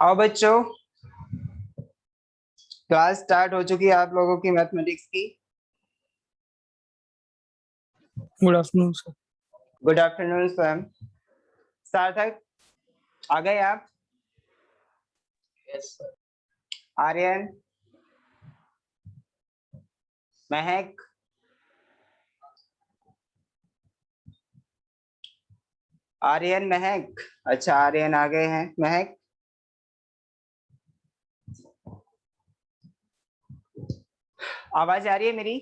आओ बच्चों, class start हो चुकी है आप लोगों की मैथमेटिक्स की। Good afternoon sir. Good afternoon स्वयं। सार्थक, आ गए आप? Yes sir. आर्यन, महक, आर्यन महक। अच्छा, आर्यन आ गए हैं। महक, आवाज आ रही है मेरी?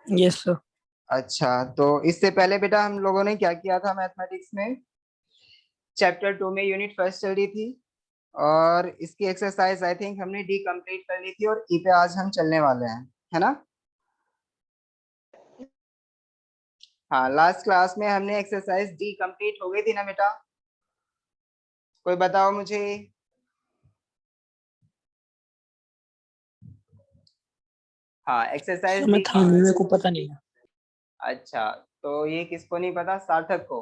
Yes sir. अच्छा, तो इससे पहले बेटा हम लोगों ने क्या किया था मैथमेटिक्स में? चैप्टर 2 में यूनिट फर्स्ट चल रही थी और इसकी एक्सरसाइज आई थिंक हमने डी कंप्लीट कर ली थी और ई पे आज हम चलने वाले हैं, है ना? हाँ, लास्ट क्लास में हमने एक्सरसाइज डी कंप्लीट हो गई थी ना बेटा? कोई बताओ मुझे। हाँ, एक्सरसाइज सर मैं डी था की। नहीं, मेरे को पता नहीं है। अच्छा, तो ये किसको नहीं पता? सार्थक को?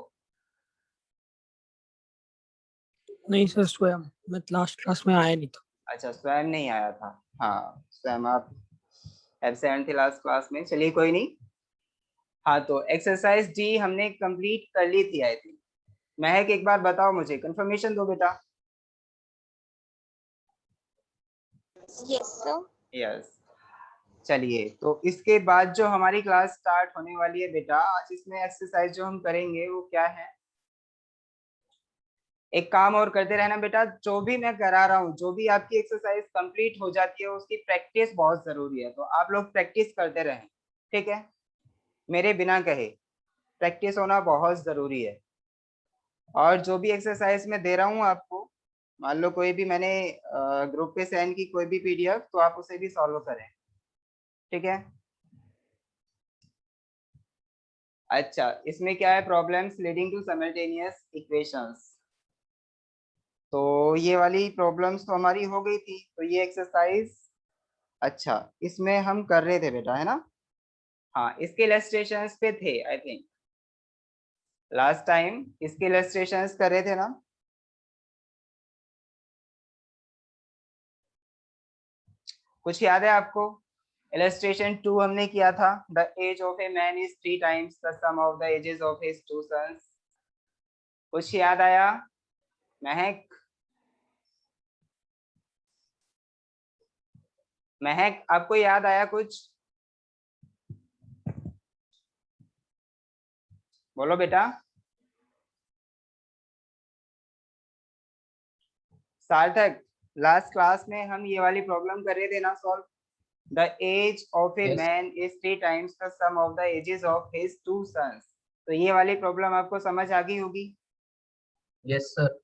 नहीं सर, स्वयं मैं लास्ट क्लास में आया नहीं था। अच्छा, स्वयं नहीं आया था। हाँ, स्वयं आप एब्सेंट थे लास्ट क्लास में। चलिए कोई नहीं। हाँ, तो एक्सरसाइज डी हमने कंप्लीट कर ली थी आई थिंक। महक, एक बार बताओ मुझे, कंफर्मेशन दो बेटा। Yes sir. यस। चलिए, तो इसके बाद जो हमारी क्लास स्टार्ट होने वाली है बेटा, आज इसमें एक्सरसाइज जो हम करेंगे वो क्या है? एक काम और करते रहना बेटा, जो भी मैं करा रहा हूँ, जो भी आपकी एक्सरसाइज कंप्लीट हो जाती है उसकी प्रैक्टिस बहुत जरूरी है, तो आप लोग प्रैक्टिस करते रहें। ठीक है? मेरे बिना कहे प्रैक्टिस होना बहुत जरूरी है। और जो भी एक्सरसाइज मैं दे रहा हूँ आपको, मान लो कोई भी मैंने ग्रुप पे सेंड की कोई भी पीडीएफ, तो आप उसे भी सॉल्व करें। ठीक है? अच्छा, इसमें क्या है? Problems leading to simultaneous equations. तो ये वाली प्रॉब्लम्स तो हमारी हो गई थी, तो ये एक्सरसाइज, अच्छा, इसमें हम कर रहे थे बेटा, है ना? हाँ, इसके इलस्ट्रेशंस पे थे आई थिंक लास्ट टाइम। इसके इलस्ट्रेशंस कर रहे थे ना? कुछ याद है आपको? इलस्ट्रेशन 2 हमने किया था, the age of a man is 3 times the sum of the ages of his two sons. कुछ याद आया? महक, महक, आपको याद आया कुछ? बोलो बेटा। सार्थक, लास्ट क्लास में हम ये वाली प्रॉब्लम कर रहे थे ना solve? The age of a yes man is 3 times the sum of the ages of his two sons. तो ये वाली प्रॉब्लम आपको समझ आ गई होगी। Yes sir.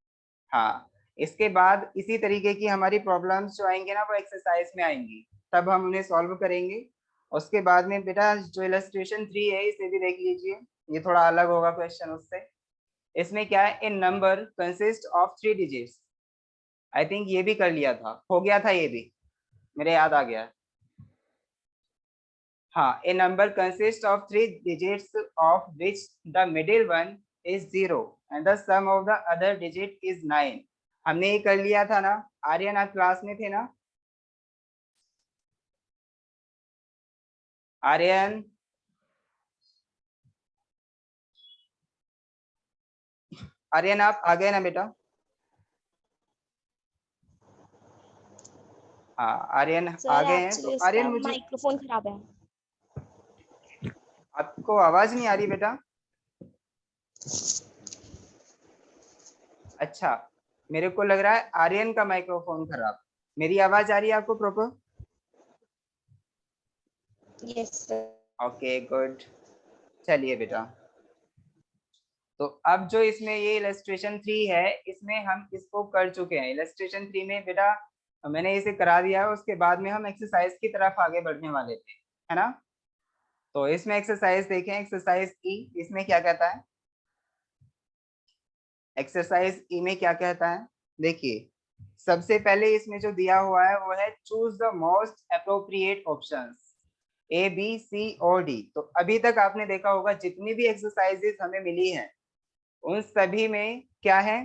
हाँ, इसके बाद इसी तरीके की हमारी प्रॉब्लम्स जो आएंगे ना वो एक्सरसाइज में आएंगी, तब हम उन्हें सॉल्व करेंगे। उसके बाद में बेटा जो इलस्ट्रेशन 3 है इसे भी देख लीजिए, ये थोड़ा अलग होगा क्वेश्चन उससे। इसमें क्या है? इन number consist of 3 digits. I think ये भी कर लिया था, हो गया था ये भी, मेरे याद आ गया। हाँ, a number consists of 3 digits of which the middle one is 0 and the sum of the other digit is 9। हमने ये कर लिया था ना? आर्यन, आप क्लास में थे ना? आर्यन, आर्यन आप आ गए ना बेटा? हाँ, आर्यन आ सर गए हैं। तो एक्चुअली आर्यन इसका मुझे, माइक्रोफोन खराब है। आपको आवाज नहीं आ रही बेटा? अच्छा, मेरे को लग रहा है आर्यन का माइक्रोफोन खराब। मेरी आवाज आ रही है आपको proper? Yes sir. Okay, good. चलिए बेटा, तो अब जो इसमें ये इलस्ट्रेशन 3 है, इसमें हम इसको कर चुके हैं। इलस्ट्रेशन 3 में बेटा मैंने इसे करा दिया है, उसके बाद में हम एक्सरसाइज की तरफ आगे बढ़ने वाले थे, है ना? तो इसमें एक्सरसाइज देखें, एक्सरसाइज ई, इसमें क्या कहता है? एक्सरसाइज ई में क्या कहता है? देखिए, सबसे पहले इसमें जो दिया हुआ है वो है choose the most appropriate options, A B C और डी। तो अभी तक आपने देखा होगा जितनी भी एक्सरसाइजेस हमें मिली हैं, उन सभी में क्या है,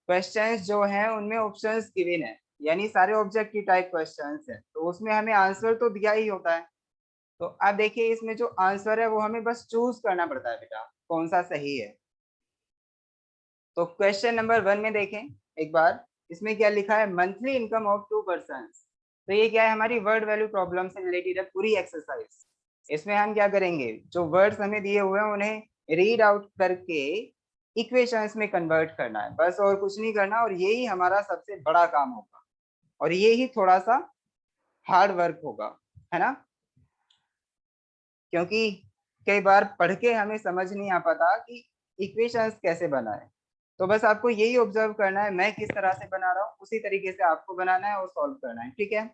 क्वेश्चंस जो हैं उनमें ऑप्शंस गिवन है, यानी सारे ऑब्जेक्टिव टाइप क्वेश्चंस हैं, तो उसमें हमें आंसर तो दिया ही होता है। तो अब देखिए इसमें जो आंसर है वो हमें बस चूज करना पड़ता है बेटा, कौन सा सही है। तो क्वेश्चन नंबर 1 में देखें एक बार, इसमें क्या लिखा है, मंथली इनकम ऑफ 2 पर्सन्स। तो ये क्या है, हमारी वर्ड वैल्यू प्रॉब्लम से रिलेटेड है पूरी एक्सरसाइज। इसमें हम क्या करेंगे, जो वर्ड्स हमें दिए हुए हैं उन्हें रीड आउट करके इक्वेशंस में कन्वर्ट करना है, बस और कुछ नहीं करना, और यही हमारा सबसे बड़ा काम होगा, और ये ही थोड़ा सा हार्ड वर्क होगा, है ना, क्योंकि कई बार पढ़ के हमें समझ नहीं आ पाता कि इक्वेशंस कैसे बनाए। तो बस आपको यही ऑब्जर्व करना है, मैं किस तरह से बना रहा हूँ उसी तरीके से आपको बनाना है और सॉल्व करना है, ठीक है।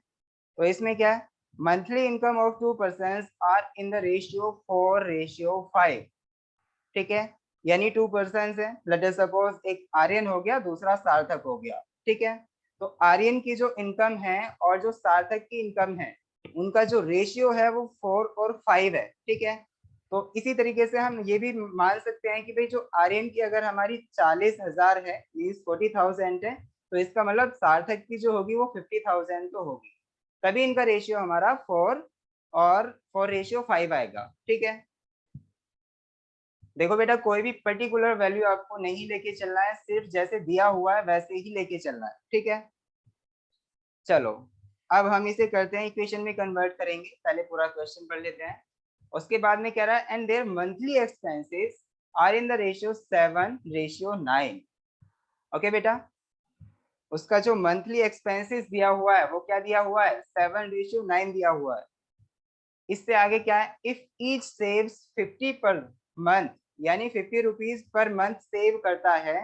तो इसमें क्या है, monthly income of 2 person are in the ratio 4:5, ठीक है, यानी 2 पर्सन है, लेट अस सपोज एक आर्यन हो गया, दूसरा सार्थक हो गया, ठीक है। तो आर्यन की जो इनकम है और जो सार्थक की इनकम है उनका जो रेशियो है वो 4 और 5 है, ठीक है। तो इसी तरीके से हम ये भी मान सकते हैं कि भाई जो आर्यन की अगर हमारी 40,000 है, मीन्स 40,000 है, तो इसका मतलब सार्थक की जो होगी वो 50,000 तो होगी, तभी इनका रेशियो हमारा 4 और 4:5 आएगा, ठीक है। देखो बेटा कोई भी पर्टिकुलर वैल्यू आपको नहीं लेके चलना है, सिर्फ जैसे दिया हुआ है वैसे ही लेके चलना है, ठीक है। चलो अब हम इसे करते हैं, इक्वेशन में कन्वर्ट करेंगे, पहले पूरा क्वेश्चन पढ़ लेते हैं। उसके बाद में कह रहा है and their monthly expenses are in the ratio 7:9। Okay बेटा, उसका जो मंथली एक्सपेंसेस दिया हुआ है वो क्या दिया हुआ है, 7:9 दिया हुआ है। इससे आगे क्या है, if each saves 50 per month, यानी 50 रुपीज पर मंथ सेव करता है,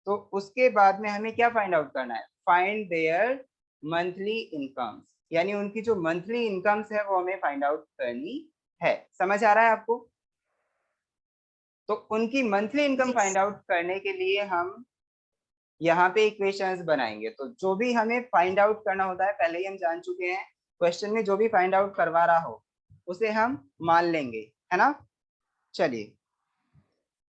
तो उसके बाद में हमें क्या फाइंड आउट करना है, फाइंड देयर मंथली इनकम्स, यानी उनकी जो मंथली इनकम्स है वो हमें फाइंड आउट करनी है। समझ आ रहा है आपको। तो उनकी मंथली इनकम फाइंड आउट करने के लिए हम यहाँ पे इक्वेशंस बनाएंगे। तो जो भी हमें फाइंड आउट करना होता है पहले ही हम जान चुके हैं, क्वेश्चन में जो भी फाइंड आउट करवा रहा हो उसे हम मान लेंगे, है ना। चलिए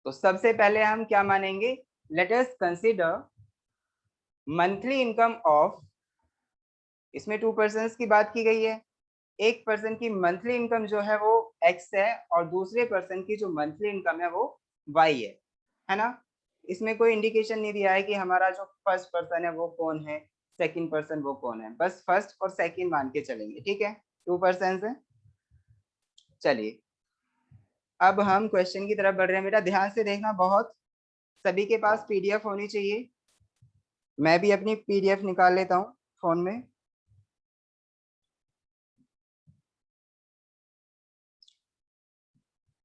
तो सबसे पहले हम क्या मानेंगे, late us consider monthly income of, इसमें 2 पर्सन की बात की गई है, एक पर्सन की मंथली इनकम जो है वो x है और दूसरे पर्सन की जो मंथली इनकम है वो y है ना। इसमें कोई इंडिकेशन नहीं दिया है कि हमारा जो फर्स्ट पर्सन है वो कौन है, सेकंड पर्सन वो कौन है, बस फर्स्ट और सेकंड मान के चलेंगे, ठीक है। 2 पर्सन है। चलिए अब हम क्वेश्चन की तरफ बढ़ रहे हैं, बेटा ध्यान से देखना, बहुत सभी के पास पीडीएफ होनी चाहिए, मैं भी अपनी पीडीएफ निकाल लेता हूँ फोन में।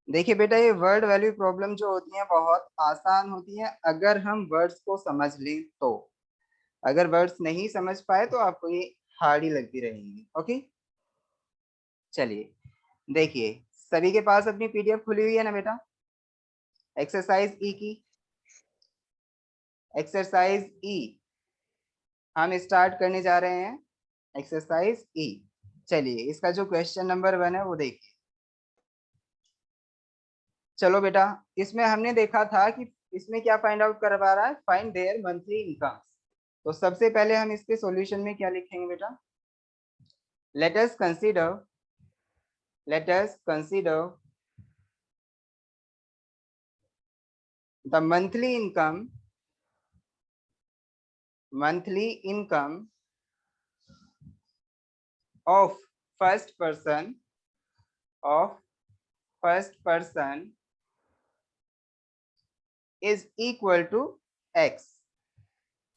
देखिए बेटा ये वर्ड वैल्यू प्रॉब्लम जो होती है बहुत आसान होती है अगर हम वर्ड्स को समझ लें तो, अगर वर्ड्स नहीं समझ पाए तो आपको ये हार्ड ही लगती रहेंगी, ओके। चलिए देखिए सभी के पास अपनी पीडीएफ खुली हुई है ना बेटा, एक्सरसाइज ई की, एक्सरसाइज ई हम स्टार्ट करने जा रहे हैं, एक्सरसाइज ई। चलिए इसका जो क्वेश्चन नंबर 1 है वो देखिए। चलो बेटा इसमें हमने देखा था कि इसमें क्या फाइंड आउट करवा रहा है, फाइंड देयर मंथली इनकम। तो सबसे पहले हम इसके सॉल्यूशन में क्या लिखेंगे बेटा, let us consider the monthly income of first person is equal to x।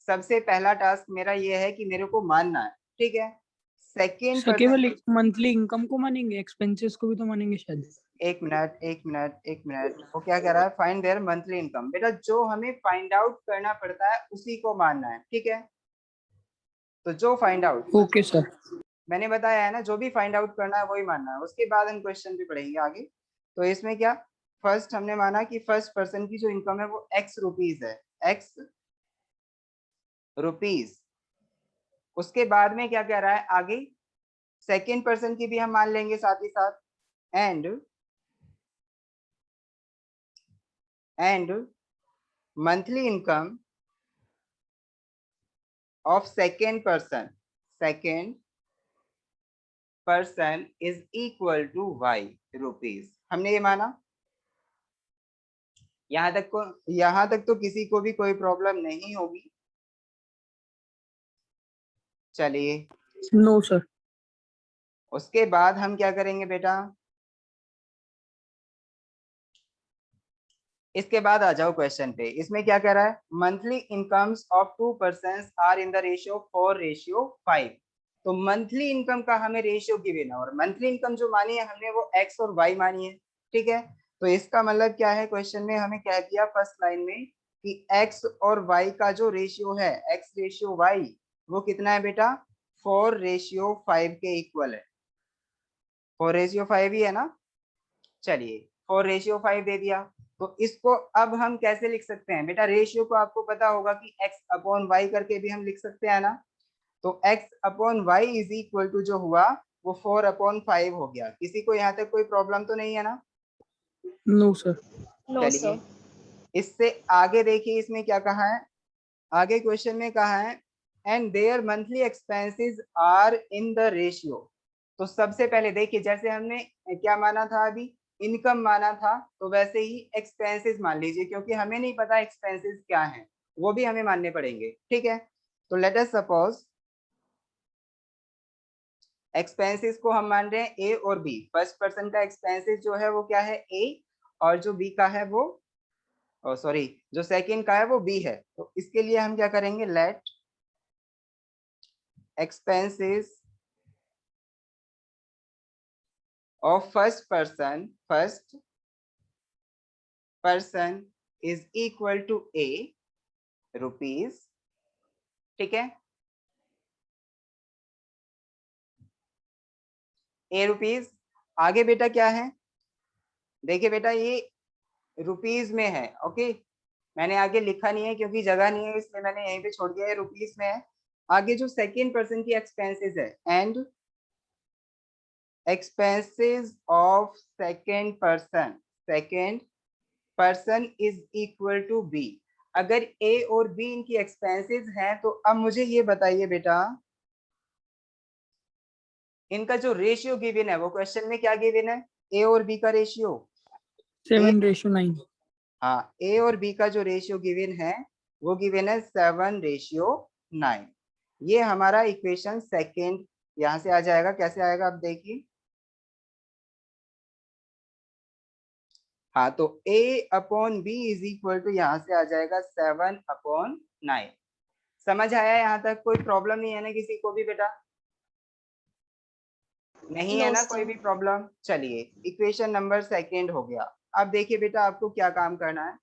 सबसे पहला टास्क मेरा ये है कि मेरे को मानना है, ठीक है। सेकेंड सर पर्सन, केवल मंथली इनकम को मानेंगे, एक्सपेंसेस को भी तो मानेंगे शायद। एक मिनट, वो क्या कह रहा है, फाइंड देयर मंथली इनकम। बेटा जो हमें फाइंड आउट करना पड़ता है उसी को मानना है, ठीक है। तो जो फाइंड आउट ओके सर। मैंने बताया है ना, जो भी फाइंड आउट करना है वही मानना है, उसके बाद हम क्वेश्चन भी पढ़ेंगे आगे। तो इसमें क्या, फर्स्ट हमने माना कि फर्स्ट पर्सन की जो इनकम है वो x रुपीज है, x रुपीज। उसके बाद में क्या कह रहा है आगे, सेकेंड पर्सन की भी हम मान लेंगे साथ ही साथ, and monthly income of second person is equal to y rupees. हमने ये माना। यहाँ तक तो किसी को भी कोई प्रॉब्लम नहीं होगी। चलिए, No, sir. उसके बाद हम क्या करेंगे बेटा, इसके बाद आ जाओ क्वेश्चन पे। इसमें क्या कह रहा है, monthly incomes of 2 persons are in the ratio 4:5। तो मंथली इनकम का हमें रेशियो गिवन है, और मंथली इनकम जो मानी है हमने वो एक्स और वाई मानी है। ठीक है, तो इसका मतलब क्या है, क्वेश्चन में हमें क्या दिया फर्स्ट लाइन में कि एक्स और वाई का जो रेशियो है, एक्स रेशियो वाई, वो कितना है बेटा, 4:5 के इक्वल है। 4:5 ही है ना। चलिए, 4:5 दे दिया। तो इसको अब हम कैसे लिख सकते हैं बेटा, रेशियो को आपको पता होगा कि x अपॉन वाई करके भी हम लिख सकते हैं ना। तो x upon y is equal to जो हुआ वो 4/5 हो गया। किसी को यहाँ तक कोई प्रॉब्लम तो नहीं है ना। No, sir. No, चलिए, sir. इससे आगे देखिए, इसमें क्या कहा है, आगे क्वेश्चन में कहा है and their monthly expenses are in the ratio. तो सबसे पहले देखिए, जैसे हमने क्या माना था अभी, इनकम माना था, तो वैसे ही एक्सपेंसेस मान लीजिए, क्योंकि हमें नहीं पता एक्सपेंसेस क्या हैं, वो भी हमें मानने पड़ेंगे। ठीक है, तो लेट अस सपोज एक्सपेंसेस को हम मान रहे हैं ए और बी। फर्स्ट पर्सन का एक्सपेंसेस जो है वो क्या है, ए, और जो बी का है वो, सॉरी, जो सेकंड का है वो बी है। तो इसके लिए हम क्या करेंगे, late expenses of first person is equal to a rupees। ठीक है, ए रुपीज। आगे बेटा क्या है, देखिए बेटा ये रुपीज में है। ओके, मैंने आगे लिखा नहीं है क्योंकि जगह नहीं है, इसलिए मैंने यहीं पे छोड़ दिया है, रुपीज में है। आगे जो सेकेंड पर्सन की एक्सपेंसेस है, and expenses of second person is equal to b. अगर ए और बी इनकी एक्सपेंसेस हैं, तो अब मुझे ये बताइए बेटा, इनका जो रेशियो गिवन है वो क्वेश्चन में क्या गिवन है, ए और बी का रेशियो। 7:9. हाँ, ए और बी का जो रेशियो गिवन है वो गिवन है 7:9। ये हमारा इक्वेशन सेकेंड यहाँ से आ जाएगा। कैसे आएगा, अब देखिए। हाँ, तो a upon b is equal to यहाँ से आ जाएगा 7/9। समझ आया यहाँ तक, कोई प्रॉब्लम नहीं है ना किसी को भी बेटा, नहीं है No, ना sir. कोई भी प्रॉब्लम। चलिए, इक्वेशन नंबर सेकेंड हो गया। अब देखिए बेटा, आपको क्या काम करना है।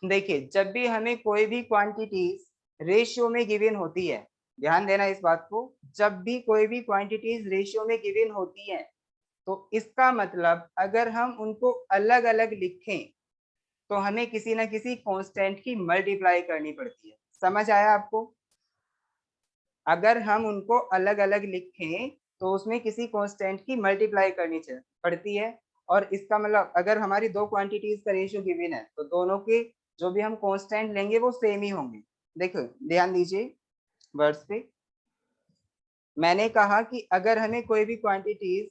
देखिए, जब भी हमें कोई भी क्वांटिटीज रेशियो में गिवन होती है, ध्यान देना इस बात को, जब भी कोई भी क्वांटिटीज रेशियो में गिवन होती है, तो इसका मतलब अगर हम उनको अलग अलग लिखें तो हमें किसी ना किसी कांस्टेंट की मल्टीप्लाई करनी पड़ती है। समझ आया आपको। अगर हम उनको अलग अलग लिखें तो उसमें किसी कांस्टेंट की मल्टीप्लाई करनी पड़ती है। और इसका मतलब अगर हमारी दो क्वांटिटीज का रेशियो गिवन है तो दोनों के जो भी हम कांस्टेंट लेंगे वो सेम ही होंगे। देखो, ध्यान दीजिए वर्ड्स पे। मैंने कहा कि अगर हमें कोई भी क्वांटिटीज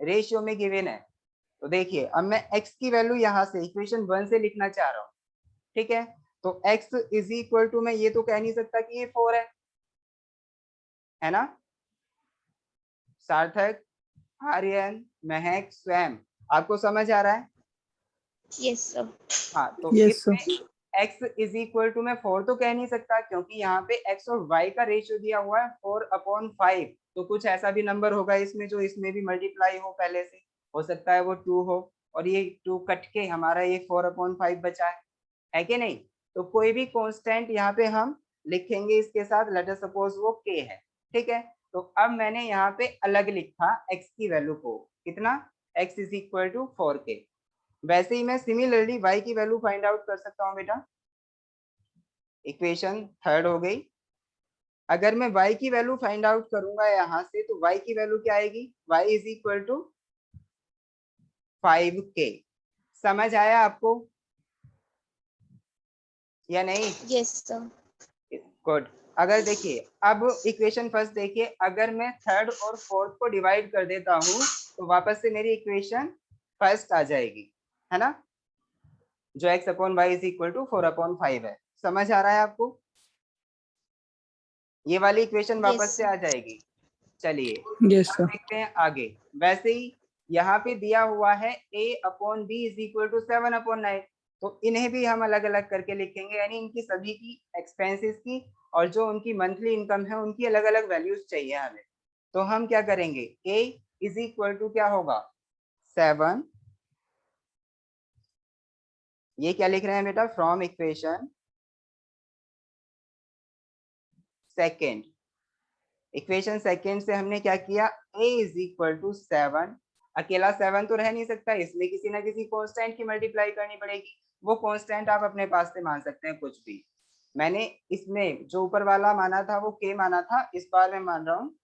रेशियो में गिवन है, तो देखिए अब मैं x की वैल्यू यहाँ से इक्वेशन 1 से लिखना चाह रहा हूँ। ठीक है, तो x इज इक्वल टू, मैं ये तो कह नहीं सकता कि ये 4 है ना। सार्थक, आर्यन, महक, स्वयं, आपको समझ आ रहा है। Yes, sir. हाँ, तो Yes, sir. इसमें x इज इक्वल टू मैं 4 तो कह नहीं सकता, क्योंकि यहाँ पे x और y का रेशियो दिया हुआ है 4/5। तो कुछ ऐसा भी नंबर होगा इसमें जो इसमें भी मल्टीप्लाई हो पहले से, हो सकता है वो 2 हो, और ये 2 कट के हमारा ये 4/5 बचा है कि नहीं। तो कोई भी कांस्टेंट यहाँ पे हम लिखेंगे इसके साथ, लेट अस सपोज वो k है। ठीक है, तो अब मैंने यहाँ पे अलग लिखा x की वैल्यू को, कितना, x is equal to 4k। वैसे ही मैं सिमिलरली y की वैल्यू फाइंड आउट कर सकता हूँ बेटा। इक्वेशन थर्ड हो गई। अगर मैं y की वैल्यू फाइंड आउट करूंगा यहाँ से, तो y की वैल्यू क्या आएगी, y is equal to 5k। समझ आया आपको। या नहीं? Yes, sir. गुड। अगर देखिए अब इक्वेशन फर्स्ट देखिए, अगर मैं थर्ड और फोर्थ को डिवाइड कर देता हूँ तो वापस से मेरी इक्वेशन फर्स्ट आ जाएगी, है ना, जो x upon y is equal to 4/5 है। समझ आ रहा है आपको? ये वाली इक्वेशन Yes, वापस से sir. आ जाएगी। चलिए Yes, अब sir. देखते हैं आगे। वैसे ही यहाँ पे दिया हुआ है a upon b is equal to 7/9, तो इन्हें भी हम अलग अलग करके लिखेंगे, यानी इनकी सभी की एक्सपेंसेस की और जो उनकी मंथली इनकम है उनकी अलग अलग वैल्यूज चाहिए हमें। तो हम क्या करेंगे, a इज इक्वल टू क्या होगा 7, ये क्या लिख रहे हैं बेटा, from equation second. Equation second से हमने क्या किया, a इज इक्वल टू 7, अकेला 7 तो रह नहीं सकता, इसमें किसी ना किसी कांस्टेंट की मल्टीप्लाई करनी पड़ेगी। वो कांस्टेंट आप अपने पास से मान सकते हैं कुछ भी। मैंने इसमें जो ऊपर वाला माना था वो k माना था, इस बार मैं मान रहा हूँ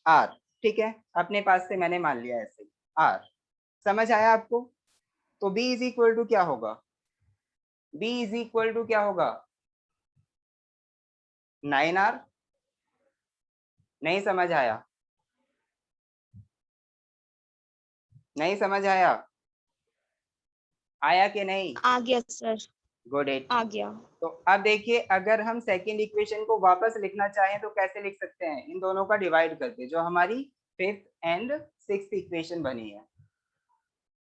r। ठीक है, अपने पास से मैंने मान लिया ऐसे r। समझ आया आपको? तो b इज इक्वल टू क्या होगा, b इज इक्वल टू क्या होगा 9r। नहीं समझ आया? नहीं समझ आया? आया कि नहीं? आ गया sir. Good it. आ गया. तो अब देखिए अगर हम सेकंड इक्वेशन को वापस लिखना चाहें तो कैसे लिख सकते हैं, इन दोनों का डिवाइड करके, जो हमारी फिफ्थ एंड सिक्स्थ इक्वेशन बनी है।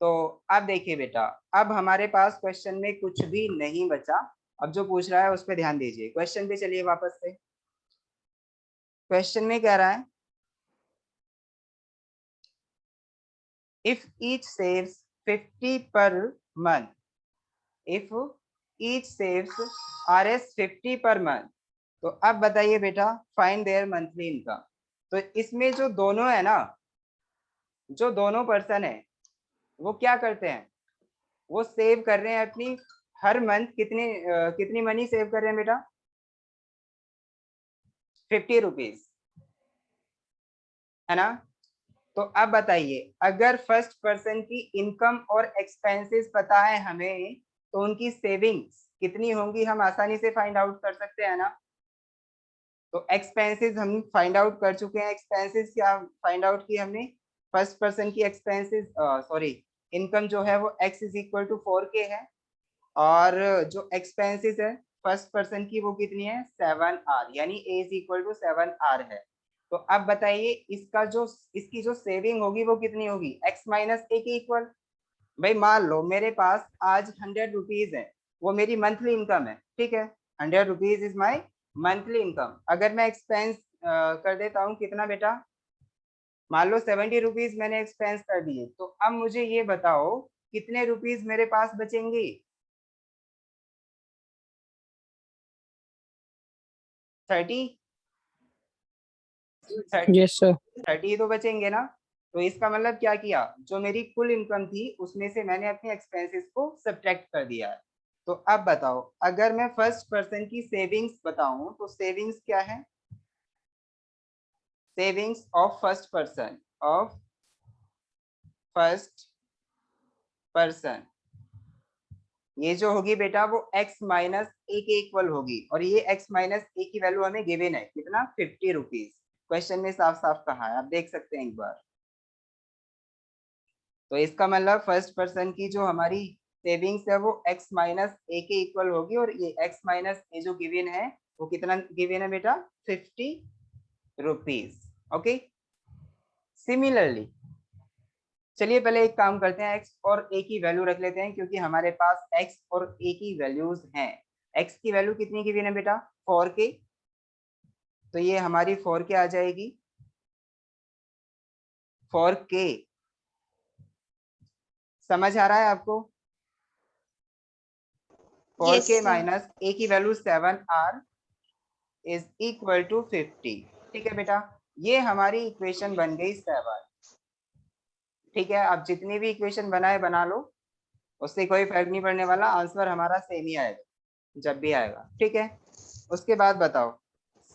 तो अब देखिए बेटा, अब हमारे पास क्वेश्चन में कुछ भी नहीं बचा। अब जो पूछ रहा है उस पर ध्यान दीजिए। क्वेश्चन पे चलिए वापस से। क्वेश्चन में कह रहा है if each saves 50 per month, if each saves Rs 50 per month, तो अब बताइए बेटा फाइंड देयर मंथली इनकम। तो इसमें जो दोनों है ना, जो दोनों पर्सन है वो क्या करते हैं, वो सेव कर रहे हैं अपनी हर मंथ कितनी मनी सेव कर रहे हैं बेटा, 50 रुपीज, है ना। तो अब बताइए अगर फर्स्ट पर्सन की इनकम और एक्सपेंसेस पता है हमें, तो उनकी सेविंग्स कितनी होंगी हम आसानी से फाइंड आउट कर सकते हैं ना। तो एक्सपेंसेस हम फाइंड आउट कर चुके हैं। एक्सपेंसेस क्या फाइंड आउट की हमने, फर्स्ट पर्सन की एक्सपेंसेस सॉरी इनकम जो है वो x is equal to 4k है, और जो एक्सपेंसेस है फर्स्ट पर्सन की वो कितनी है 7r, यानी a is equal to 7r है। तो अब बताइए इसकी जो सेविंग होगी वो कितनी होगी, x माइनस a के इक्वल। भाई मान लो मेरे पास आज 100 रुपीज है, वो मेरी मंथली इनकम है, ठीक है, 100 rupees is my monthly income. अगर मैं एक्सपेंस कर देता हूँ कितना बेटा, मान लो 70 रुपीज मैंने एक्सपेंस कर दिए, तो अब मुझे ये बताओ कितने रुपीज मेरे पास बचेंगे, 30? Yes, sir. 30 तो बचेंगे ना। तो इसका मतलब क्या किया, जो मेरी कुल इनकम थी उसमें से मैंने अपने एक्सपेंसेस को सब्ट्रैक्ट कर दिया है। तो अब बताओ अगर मैं फर्स्ट पर्सन की सेविंग्स बताऊं तो सेविंग्स क्या है, सेविंग्स ऑफ फर्स्ट पर्सन, ये जो होगी बेटा वो x माइनस ए के इक्वल होगी, और ये x माइनस ए की वैल्यू हमें गिवन है कितना 50 रुपीज। क्वेश्चन में साफ साफ कहा है, आप देख सकते हैं एक बार। तो इसका मतलब फर्स्ट पर्सन की जो हमारी सेविंग्स है वो x माइनस ए के इक्वल होगी, और ये x माइनस ए जो गिवन है वो कितना गिवन है बेटा 50 रुपीज। ओके, सिमिलरली चलिए पहले एक काम करते हैं, x और a की वैल्यू रख लेते हैं, क्योंकि हमारे पास x और a की वैल्यूज हैं। x की वैल्यू कितनी गिवन है बेटा 4k, तो ये हमारी 4k आ जाएगी, 4k। समझ आ रहा है आपको? Yes, 4k sir. Minus a की value 7r is equal to 50। ठीक है बेटा, ये हमारी इक्वेशन बन गई 7। ठीक है, आप जितनी भी इक्वेशन बनाए बना लो, उससे कोई फर्क नहीं पड़ने वाला, आंसर हमारा सेम ही आएगा जब भी आएगा। ठीक है, उसके बाद बताओ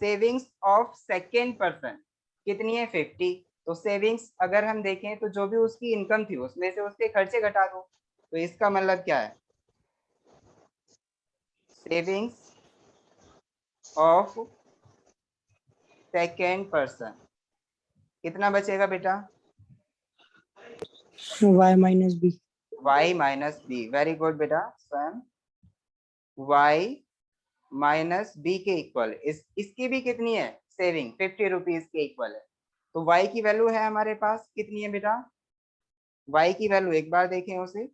सेविंग्स ऑफ सेकेंड पर्सन कितनी है 50। तो सेविंग्स अगर हम देखें तो जो भी उसकी इनकम थी उसमें से उसके खर्चे घटा दो, तो इसका मतलब क्या है, सेविंग्स ऑफ सेकेंड पर्सन, कितना बचेगा बेटा? y minus b. y minus b, very good बेटा स्वयं, y माइनस बी के इक्वल, इसकी भी कितनी है सेविंग, 50 रुपीज के इक्वल है। तो y की वैल्यू है हमारे पास कितनी है बेटा? y की वैल्यू एक बार देखें उसे,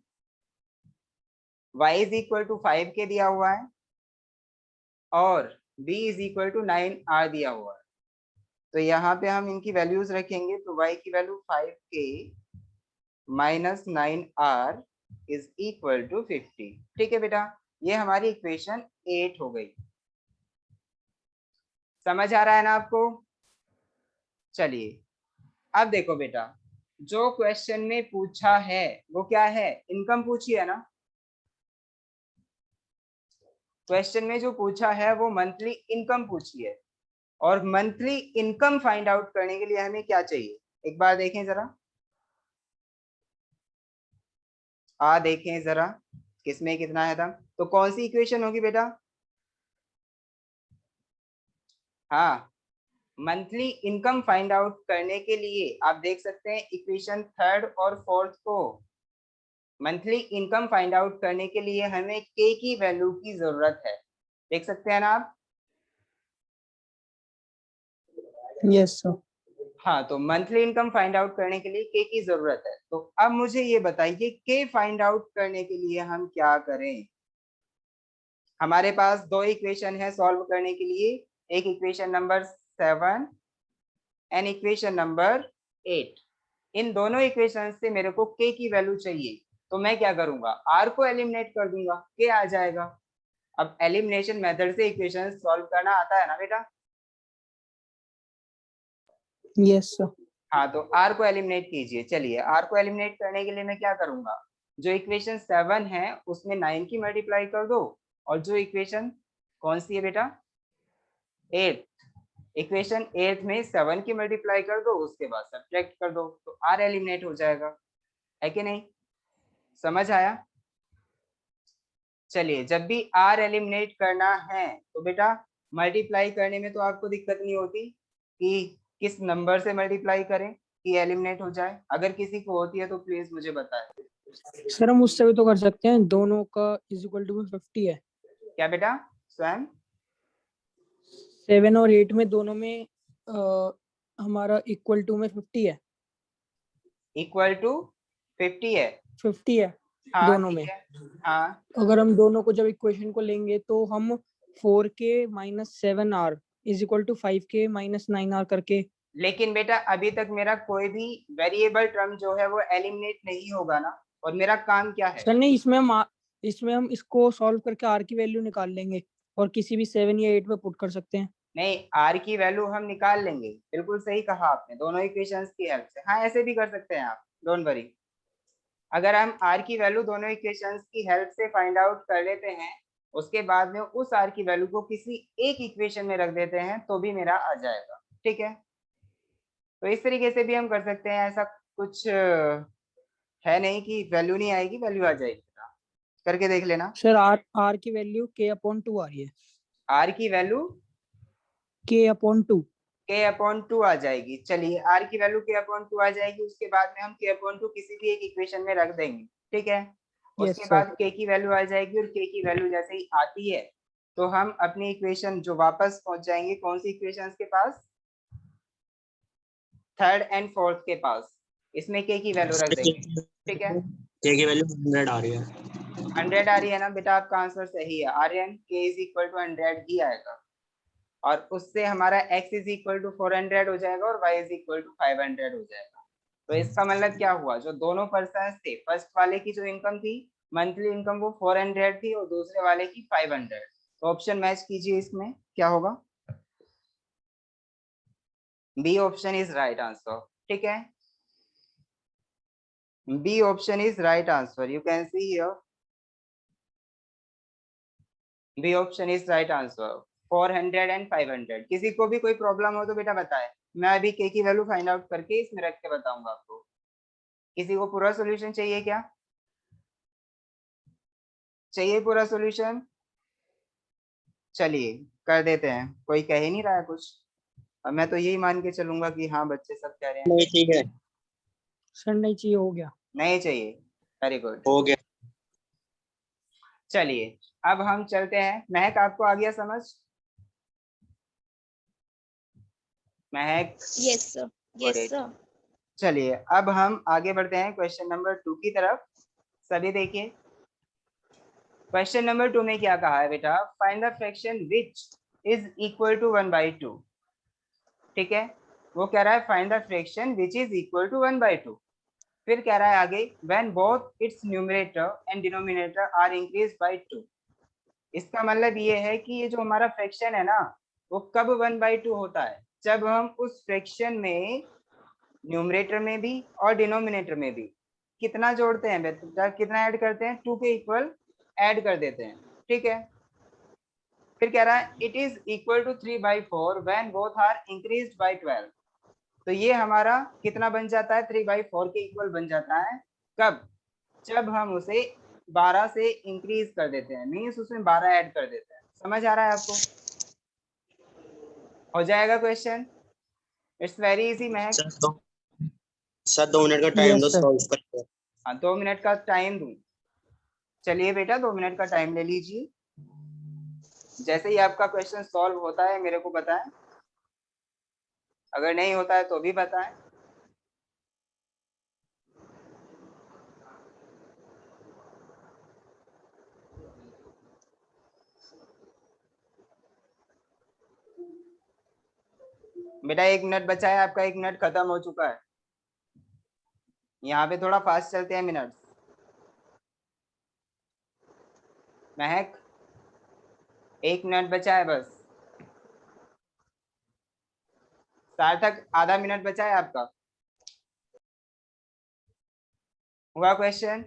y इज इक्वल टू 5 के दिया हुआ है और b is equal to 9r दिया हुआ है। तो यहाँ पे हम इनकी वैल्यूज रखेंगे, तो y की value 5k minus 9r is equal to 50। ठीक है बेटा, ये हमारी इक्वेशन 8 हो गई। समझ आ रहा है ना आपको? चलिए अब देखो बेटा, जो क्वेश्चन में पूछा है वो क्या है, इनकम पूछी है ना। क्वेश्चन में जो पूछा है वो मंथली इनकम पूछी है, और मंथली इनकम फाइंड आउट करने के लिए हमें क्या चाहिए, एक बार देखें जरा, देखें जरा किसमें कितना है दम। तो कौन सी इक्वेशन होगी बेटा? हाँ, मंथली इनकम फाइंड आउट करने के लिए आप देख सकते हैं इक्वेशन थर्ड और फोर्थ को। मंथली इनकम फाइंड आउट करने के लिए हमें के की वैल्यू की जरूरत है, देख सकते हैं ना आप। Yes sir. हाँ, तो मंथली इनकम फाइंड आउट करने के लिए के की जरूरत है। तो अब मुझे ये बताइए के फाइंड आउट करने के लिए हम क्या करें। हमारे पास दो इक्वेशन है सॉल्व करने के लिए, एक equation number 7 and equation number 8। इन दोनों इक्वेशन से मेरे को के की वैल्यू चाहिए, तो मैं क्या करूंगा, आर को एलिमिनेट कर दूंगा, के आ जाएगा। अब एलिमिनेशन मेथड से इक्वेशन सॉल्व करना आता है ना बेटा? Yes sir. हाँ, तो आर को एलिमिनेट कीजिए। चलिए, आर को एलिमिनेट करने के लिए मैं क्या करूंगा, जो इक्वेशन 7 है उसमें 9 की मल्टीप्लाई कर दो, और जो इक्वेशन कौन सी है बेटा, 8, इक्वेशन 8 में 7 की मल्टीप्लाई कर दो, उसके बाद सब्ट्रैक्ट कर दो, तो आर एलिमिनेट हो जाएगा, है कि नहीं? समझ आया? चलिए, जब भी आर एलिमिनेट करना है तो बेटा मल्टीप्लाई करने में तो आपको दिक्कत नहीं होती कि किस नंबर से मल्टीप्लाई करें कि एलिमिनेट हो जाए। अगर किसी को होती है तो प्लीज मुझे बताएं। सर हम उससे भी तो कर सकते हैं, दोनों का इज इक्वल टू 50 है। क्या बेटा स्वयं? 7 और 8 में दोनों में हमारा इक्वल टू में 50 है। इक्वल टू 50 है? 50 है हाँ दोनों ठीक में। है। हाँ, अगर हम दोनों को जब इक्वेशन को लेंगे तो हम 4k minus 7r is equal to 5k minus 9r करके। लेकिन बेटा अभी तक मेरा कोई भी वेरिएबल टर्म जो है वो एलिमिनेट नहीं होगा ना, और मेरा काम क्या है? सर नहीं, इसमें हम इसको सॉल्व करके r की वैल्यू निकाल लेंगे और किसी भी 7 या 8 पे पुट कर सकते हैं। नहीं, आर की वैल्यू हम निकाल लेंगे, बिल्कुल सही कहा आपने, दोनों इक्वेशंस की हेल्प से। हाँ, ऐसे भी कर सकते हैं आप, डोंट वरी। अगर हम आर की वैल्यू दोनों इक्वेशंस की हेल्प से फाइंड आउट कर लेते हैं, उसके बाद में उस आर की वैल्यू को किसी एक इक्वेशन में रख देते हैं, तो भी मेरा आ जाएगा। ठीक है, तो इस तरीके से भी हम कर सकते हैं, ऐसा कुछ है नहीं कि वैल्यू नहीं आएगी, वैल्यू आ जाएगी। करके देख लेना। सर r की वैल्यू k/2 आ रही है। आर की वैल्यू k/2। k/2 आ जाएगी। चलिए, आर की वैल्यू k/2 आ जाएगी, उसके बाद में हम k/2 किसी भी एक इक्वेशन में रख देंगे। ठीक है, यस उसके सर। बाद k की वैल्यू आ जाएगी, और k की वैल्यू जैसे ही आती है तो हम अपनी इक्वेशन जो वापस पहुंच जाएंगे कौन सी इक्वेशन के पास, थर्ड एंड फोर्थ के पास, इसमें k की वैल्यू रख देंगे। ठीक है, के की वैल्यू 100 आ रही है। 100 आ रही है ना बेटा, आपका आंसर सही है। Aryan, k is equal to 100 ही आएगा, और उससे हमारा x इज इक्वल टू 400 हो जाएगा और y इज इक्वल टू 500 हो जाएगा। तो इसका मतलब क्या हुआ, जो दोनों पर्सन थे, फर्स्ट वाले की जो इनकम थी मंथली इनकम वो 400 थी, और दूसरे वाले की 500। तो ऑप्शन मैच कीजिए, इसमें क्या होगा, B option is right answer. ठीक है, B option is right answer, you can see here, B option is right answer, 400 and 500। किसी को भी कोई प्रॉब्लम हो तो बेटा बताए, मैं अभी के की वैल्यू फाइंड आउट करके इसमें रख के बताऊंगा आपको। किसी को पूरा सॉल्यूशन चाहिए क्या? चाहिए पूरा सॉल्यूशन? चलिए कर देते हैं, कोई कह ही नहीं रहा है कुछ, और मैं तो यही मान के चलूंगा कि हाँ बच्चे सब कह रहे हैं। नहीं ठीक है, सर नहीं चाहिए, हो गया। नहीं चाहिए, वेरी गुड। हो गया। चलिए अब हम चलते हैं, महक आपको आ गया समझ? महक? Yes, sir. Yes, Great. sir. चलिए अब हम आगे बढ़ते हैं क्वेश्चन नंबर 2 की तरफ। सभी देखिए, क्वेश्चन नंबर 2 में क्या कहा है बेटा, find the fraction which is equal to 1/2। ठीक है, वो कह रहा है find the fraction which is equal to 1/2। फिर कह रहा है आगे, when both its numerator and denominator are increase by 2। इसका मतलब ये है कि ये जो हमारा फ्रैक्शन है ना, वो कब 1/2 होता है, जब हम उस फ्रैक्शन में न्यूमरेटर में भी और डिनोमिनेटर में भी कितना जोड़ते हैं बेटा, कितना ऐड करते हैं, 2 के इक्वल ऐड कर देते हैं। ठीक है, फिर कह रहा है it is equal to 3/4 when both are increased by 12। तो ये हमारा कितना बन जाता है, 3/4 के इक्वल बन जाता है। कब? जब हम उसे 12 से इंक्रीज कर देते हैं, मीन्स उसमें 12 ऐड कर देते हैं। समझ आ रहा है आपको? हो जाएगा question, it's very easy Mahak. Sir 2 minute का टाइम दो, यस सर। सॉल्व करते हैं। हाँ 2 मिनट का टाइम दूं? चलिए बेटा 2 मिनट का टाइम ले लीजिए, जैसे ही आपका क्वेश्चन सॉल्व होता है मेरे को बताएं, अगर नहीं होता है तो भी बताएं। बेटा 1 मिनट बचा है आपका, 1 मिनट खत्म हो चुका है। यहाँ पे थोड़ा फास्ट चलते हैं मिनट। महक 1 मिनट बचा है बस। सार्थक आधा मिनट बचा है आपका। हुआ क्वेश्चन?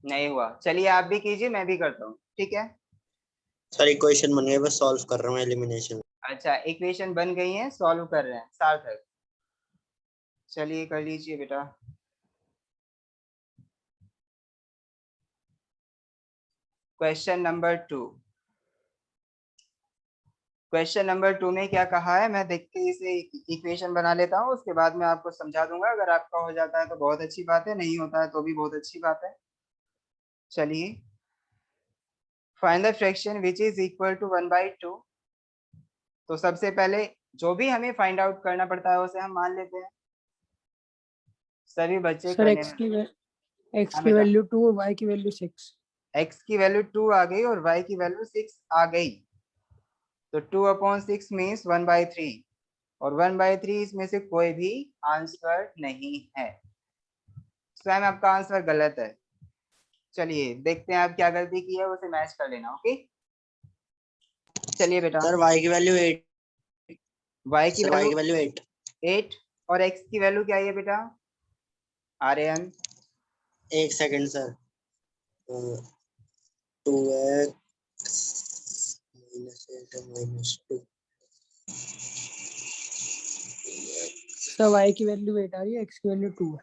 नहीं हुआ, चलिए आप भी कीजिए, मैं भी करता हूँ, ठीक है? सर इक्वेशन बन गई, बस सॉल्व कर रहा हूँ एलिमिनेशन। अच्छा इक्वेशन बन गई है, सॉल्व कर रहे हैं सार्थक। चलिए कर लीजिए बेटा। क्वेश्चन नंबर 2, क्वेश्चन नंबर 2 में क्या कहा है, मैं देख के इसे इक्वेशन बना लेता हूँ, उसके बाद मैं आपको समझा दूंगा। अगर आपका हो जाता है तो बहुत अच्छी बात है, नहीं होता है तो भी बहुत अच्छी बात है। चलिए, find the fraction which is equal to 1/2। तो सबसे पहले जो भी हमें फाइंड आउट करना पड़ता है उसे हम मान लेते हैं, सभी बच्चे सर करने में। एक्स हाँ की बेटा, वैल्यू 2 और वाई की वैल्यू 6। x की वैल्यू 2 आ गई और y की वैल्यू 6 आ गई, तो 2/6 मीन्स 1/3, और 1/3 इसमें से कोई भी आंसर नहीं है। स्वयं आपका आंसर गलत है। चलिए देखते हैं आप क्या गलती की है, उसे मैच कर लेना। ओके, चलिए बेटा। सर y की वैल्यू 8। y की सर y वैल्यू की वैल्यू 8। 8 और x की वैल्यू क्या है बेटा? Aryan 1 second sir. 2x -8 -2। Sir y की वैल्यू 8 आ रही है, एक्स की वैल्यू 2 है।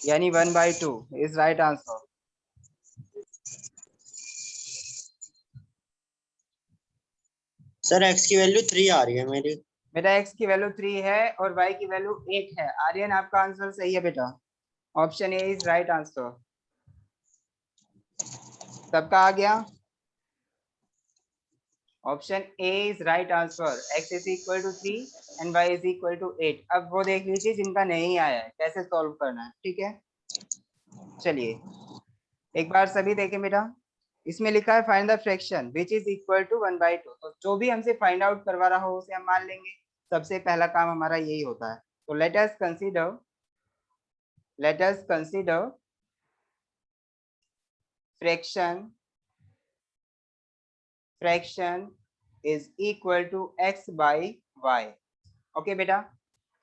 यानी 1/2 is right answer. Sir x की वैल्यू 3 आ रही है मेरी। बेटा x की वैल्यू 3 है और y की वैल्यू 8 है। आर्यन आपका आंसर सही है बेटा, option A is right answer. सबका आ गया? Option A is right answer, x is equal to 3 and y is equal to 8। अब वो देख लीजिए जिनका नहीं आया है कैसे सॉल्व करना है, ठीक है? चलिए एक बार सभी देखें बेटा, इसमें लिखा है find the fraction which is equal to 1/2। तो जो भी हमसे फाइंड आउट करवा रहा हो उसे हम मान लेंगे, सबसे पहला काम हमारा यही होता है। तो let us consider fraction is equal to x by y। Okay बेटा,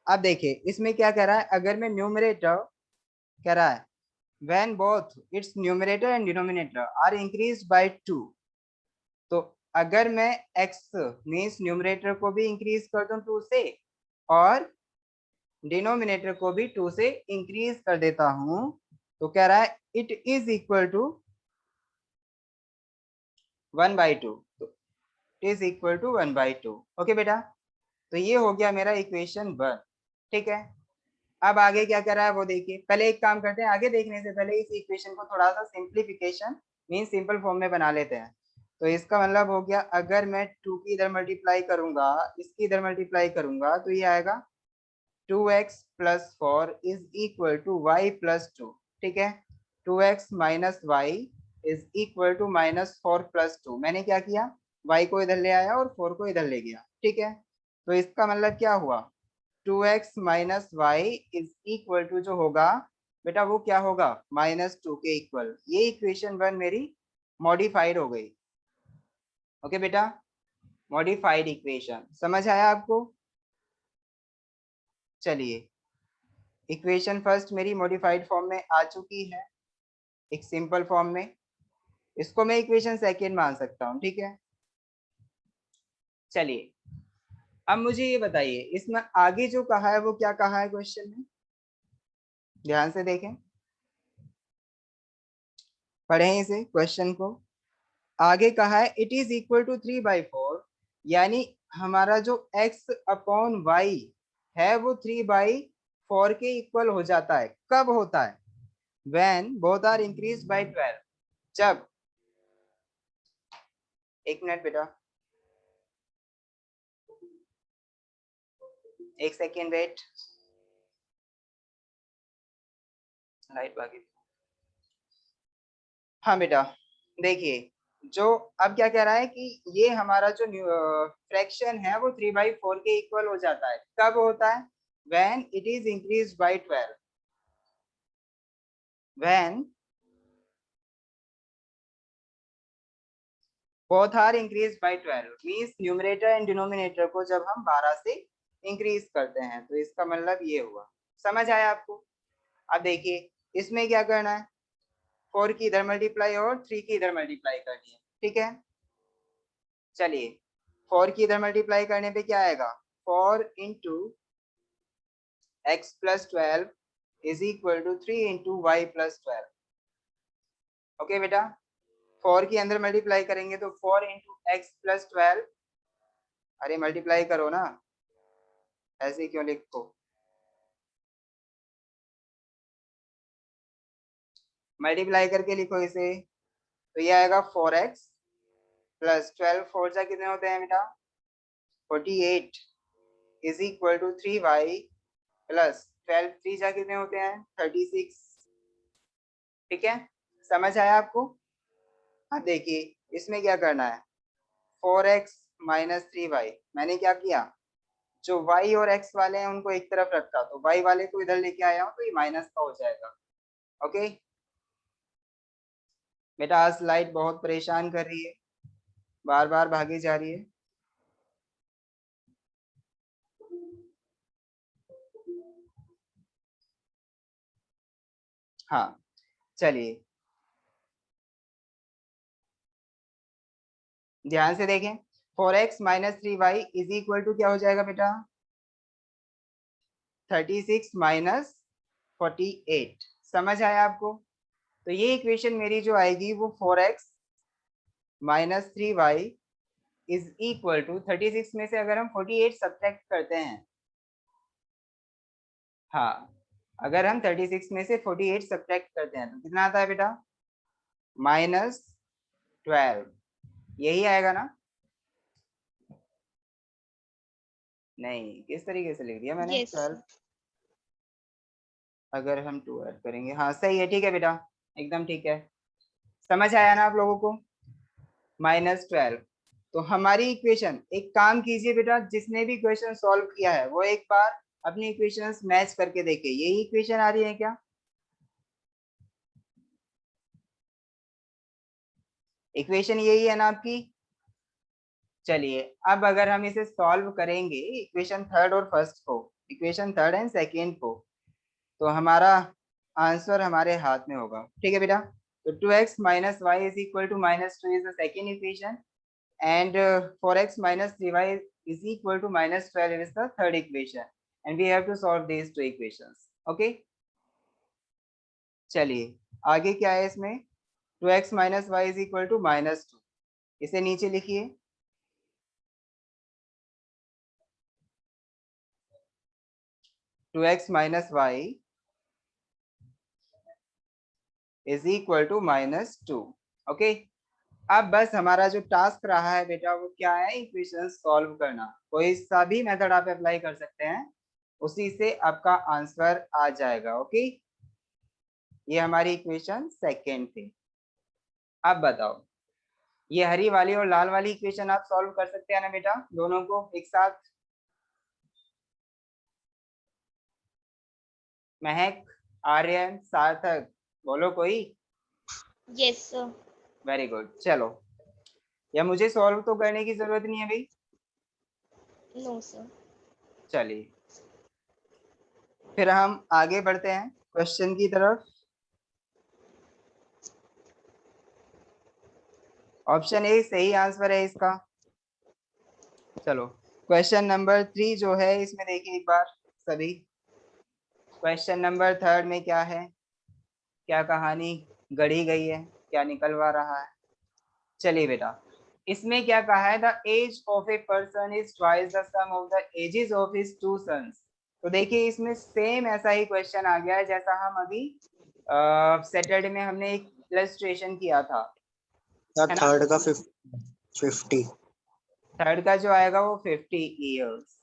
अब देखिए इसमें क्या कह रहा है, अगर मैं न्यूमरेटर कह रहा है when both its numerator and denominator are increased by 2। तो अगर मैं x मीन्स न्यूमरेटर को भी इंक्रीज कर दूं 2 से और डिनोमिनेटर को भी 2 से इंक्रीज कर देता हूं, तो कह रहा है it is equal to 1/2, is equal to 1/2। Okay बेटा, तो ये हो गया मेरा इक्वेशन 1। ठीक है, अब आगे क्या कर रहा है वो देखिए। पहले एक काम करते हैं, आगे देखने से पहले इस इक्वेशन को थोड़ा सा सिंप्लीफिकेशन मीन सिंपल फॉर्म में बना लेते हैं। तो इसका मतलब हो गया, अगर मैं 2 की इधर मल्टीप्लाई करूंगा, इसकी इधर मल्टीप्लाई करूंगा, तो ये आएगा 2x + 4 is equal to y + 2। ठीक है, 2x - y is equal to -4 + 2। मैंने क्या किया, y को इधर ले आया और 4 को इधर ले गया। ठीक है, तो इसका मतलब क्या हुआ, 2x - y is equal to जो होगा बेटा वो क्या होगा, -2 के इक्वल। ये इक्वेशन 1 मेरी मॉडिफाइड हो गई। ओके बेटा, मॉडिफाइड इक्वेशन समझ आया आपको। चलिए, इक्वेशन फर्स्ट मेरी मॉडिफाइड फॉर्म में आ चुकी है, एक सिंपल फॉर्म में। इसको मैं इक्वेशन सेकेंड मान सकता हूँ। ठीक है, चलिए अब मुझे ये बताइए, इसमें आगे जो कहा है वो क्या कहा है क्वेश्चन में, ध्यान से देखें, पढ़ें इसे क्वेश्चन को। आगे कहा है इट इज इक्वल टू 3/4, यानी हमारा जो x/y है वो 3/4 के इक्वल हो जाता है। कब होता है, when both are increased by 12। जब, एक मिनट बेटा, एक सेकेंड वेट, लाइट बाकी। हाँ बेटा, देखिए जो अब क्या कह रहा है कि ये हमारा जो फ्रैक्शन है वो 3/4 के इक्वल हो जाता है। कब होता है, when it is increased by 12। when both are increased by 12 means numerator and denominator को जब हम 12 से इंक्रीज करते हैं, तो इसका मतलब ये हुआ। समझ आया आपको। अब देखिए इसमें क्या करना है, 4 की इधर मल्टीप्लाई और 3 की इधर मल्टीप्लाई करनी है। ठीक है, चलिए 4 की इधर मल्टीप्लाई करने पे क्या आएगा, 4 into x + 12 is equal to 3 into y + 12। Okay बेटा, 4 की अंदर मल्टीप्लाई करेंगे तो 4 इंटू x + 12, अरे मल्टीप्लाई करो ना, ऐसे क्यों लिखो, मल्टीप्लाई करके लिखो इसे। तो ये आएगा 4x + 12, 4 जा कितने होते हैं बेटा, 48 इज इक्वल टू 3y + 12, 3 जा कितने होते हैं, 36। ठीक है, समझ आया आपको। हाँ देखिए इसमें क्या करना है, 4x - 3y, मैंने क्या किया, जो y और x वाले हैं उनको एक तरफ रखा, तो y वाले को इधर लेके आया हूँ, तो ये माइनस का हो जाएगा। ओके बेटा, आज लाइट बहुत परेशान कर रही है, बार बार भागी जा रही है। हाँ चलिए ध्यान से देखें, 4x - 3y is equal to क्या हो जाएगा बेटा, 36 - 48। समझ आया आपको। तो ये इक्वेशन मेरी जो आएगी वो 4x - 3y is equal to 36 में से अगर हम 48 सब्ट्रैक्ट करते हैं, हाँ अगर हम 36 में से 48 सब्ट्रैक्ट करते हैं तो कितना आता है बेटा, -12। यही आएगा ना, नहीं किस तरीके से लिख दिया मैंने, Yes. 12 अगर हम 2 ऐड करेंगे, हाँ सही है, ठीक है बेटा, एकदम ठीक है। समझ आया ना आप लोगों को, -12। तो हमारी इक्वेशन, एक काम कीजिए बेटा, जिसने भी क्वेश्चन सॉल्व किया है वो एक बार अपनी इक्वेशंस मैच करके देखे। यही इक्वेशन आ रही है क्या, इक्वेशन यही है ना आपकी। चलिए अब अगर हम इसे सॉल्व करेंगे इक्वेशन थर्ड और फर्स्ट को, इक्वेशन थर्ड एंड सेकेंड को, तो हमारा आंसर हमारे हाथ में होगा। ठीक है बेटा, तो 2x - y is equal to -2 is the second equation and 4x - 3y is equal to -12 is the third equation। and we have to solve these two equations. Okay, चलिए आगे क्या है इसमें, 2x minus y is equal to -2, इसे नीचे लिखिए। 2x minus y is equal to -2। Okay, अब बस हमारा जो टास्क रहा है बेटा वो क्या है, इक्वेशन सॉल्व करना। कोई सा भी मेथड आप अप्लाई कर सकते हैं, उसी से आपका आंसर आ जाएगा। ओके, ये हमारी इक्वेशन सेकेंड थी। अब बताओ, ये हरी वाली और लाल वाली इक्वेशन आप सॉल्व कर सकते हैं ना बेटा, दोनों को एक साथ। महक, आर्यन, सार्थक, बोलो कोई। Yes, sir. वेरी गुड, चलो, या मुझे सॉल्व तो करने की जरूरत नहीं है भाई। No, sir. चलिए फिर हम आगे बढ़ते हैं क्वेश्चन की तरफ। ऑप्शन ए सही आंसर है इसका। चलो क्वेश्चन नंबर 3 जो है इसमें देखिए एक बार सभी। क्वेश्चन नंबर 3 में क्या है, क्या कहानी गढ़ी गई है, क्या निकलवा रहा है। चलिए बेटा, इसमें क्या कहा है, the age of a person is twice the sum of the ages of his two sons. तो देखिए इसमें सेम ऐसा ही क्वेश्चन आ गया है जैसा हम अभी सैटरडे में हमने एक इलस्ट्रेशन किया था। थर्ड का 50। थर्ड का जो आएगा वो 50 ईयर्स,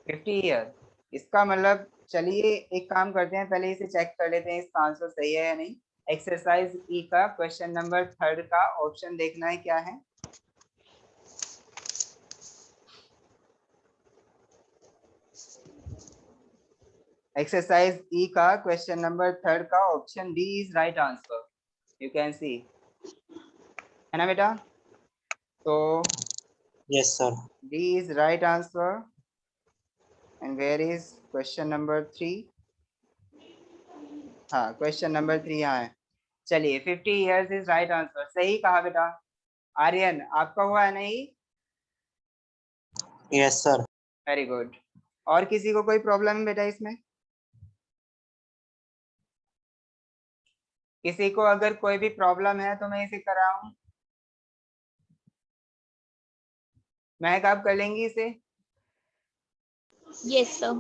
50 ईयर। इसका मतलब चलिए एक काम करते हैं, पहले इसे चेक कर लेते हैं इसका आंसर सही है या नहीं। एक्सरसाइज ई का क्वेश्चन नंबर 3 का ऑप्शन देखना है क्या है। एक्सरसाइज ई का क्वेश्चन नंबर 3 का option D is right answer, you can see, है ना बेटा। तो yes sir. D is right answer and where is question number 3। हाँ, क्वेश्चन नंबर 3 यहाँ है। चलिए 50 इयर्स इज राइट आंसर, सही कहा बेटा। आर्यन आपका हुआ है नहीं? Yes sir. Very good. और किसी को कोई प्रॉब्लम है बेटा इसमें? किसी को अगर कोई भी प्रॉब्लम है तो मैं इसे कराऊं? महक आप कर लेंगी इसे? Yes, sir.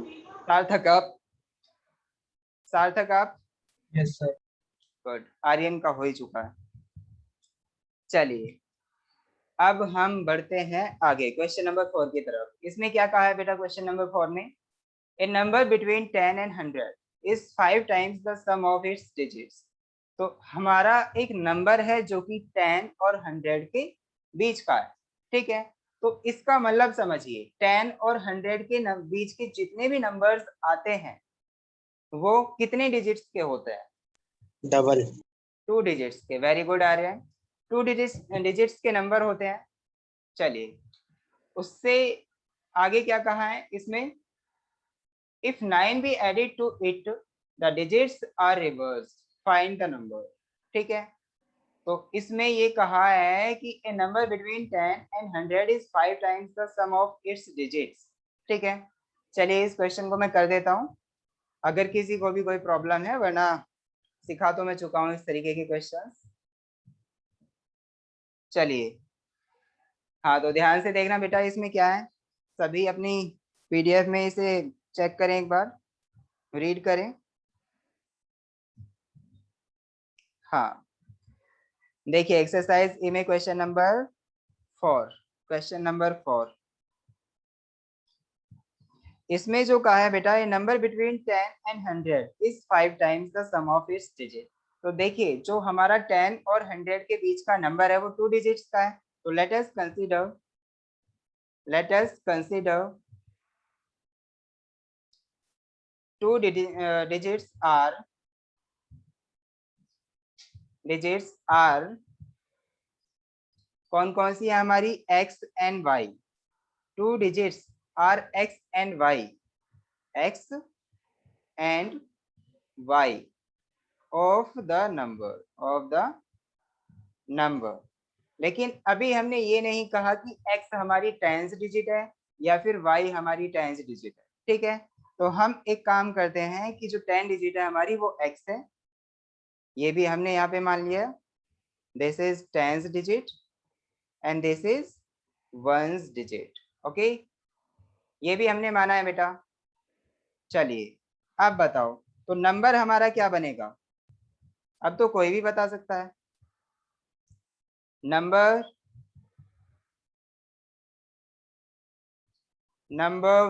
सार्थक आप? सार्थक आप? Yes sir. गुड, आर्यन का हो ही चुका है। चलिए अब हम बढ़ते हैं आगे क्वेश्चन नंबर 4 की तरफ। इसमें क्या कहा है बेटा क्वेश्चन नंबर 4 में, a number between 10 and 100 is 5 times the sum of its digits. तो हमारा एक नंबर है जो कि 10 और 100 के बीच का है, ठीक है। तो इसका मतलब समझिए 10 और 100 के बीच के जितने भी नंबर्स आते हैं वो कितने डिजिट्स के होते हैं? डबल। 2 डिजिट्स के। वेरी गुड आर्यन, 2 डिजिट्स के नंबर होते हैं। चलिए उससे आगे क्या कहा है इसमें, if 9 be added to it the digits are reversed, find the number। ठीक है, तो इसमें ये कहा है कि a number between 10 and 100 is 5 times the sum of its digits। ठीक है, चलिए इस क्वेश्चन को मैं कर देता हूँ अगर किसी को भी कोई प्रॉब्लम है, वरना सिखा तो मैं चुका हूँ इस तरीके के क्वेश्चंस। चलिए हाँ, तो ध्यान से देखना बेटा इसमें क्या है, सभी अपनी पीडीएफ में इसे चेक करें, एक बार रीड करें। हाँ देखिए एक्सरसाइज ए में क्वेश्चन नंबर 4, क्वेश्चन नंबर 4 इसमें जो कहा है बेटा, a number between 10 and 100 is 5 times the sum of its digit. तो देखिए जो हमारा 10 और 100 के बीच का नंबर है वो 2 डिजिट्स का है। तो let us consider 2 digits are कौन कौन सी है हमारी, x and y। 2 digits are x and y, x and y of the number। लेकिन अभी हमने ये नहीं कहा कि x हमारी 10th डिजिट है या फिर y हमारी 10th डिजिट है, ठीक है। तो हम एक काम करते हैं कि जो 10 डिजिट है हमारी वो x है, ये भी हमने यहाँ पे मान लिया, this is 10th digit and this is 1st digit. Okay, ये भी हमने माना है बेटा। चलिए अब बताओ, तो नंबर हमारा क्या बनेगा? अब तो कोई भी बता सकता है। नंबर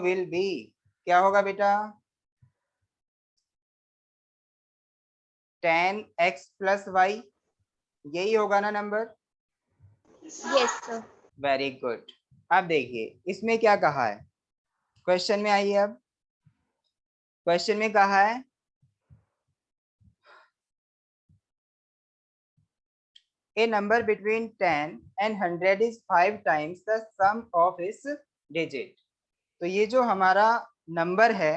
विल बी, क्या होगा बेटा? 10x प्लस वाई, यही होगा ना number? Yes, sir. Very good. अब देखिए इसमें क्या कहा है, क्वेश्चन में आइए। अब क्वेश्चन में कहा है a number between 10 and 100 is 5 times the sum of its digit। तो ये जो हमारा नंबर है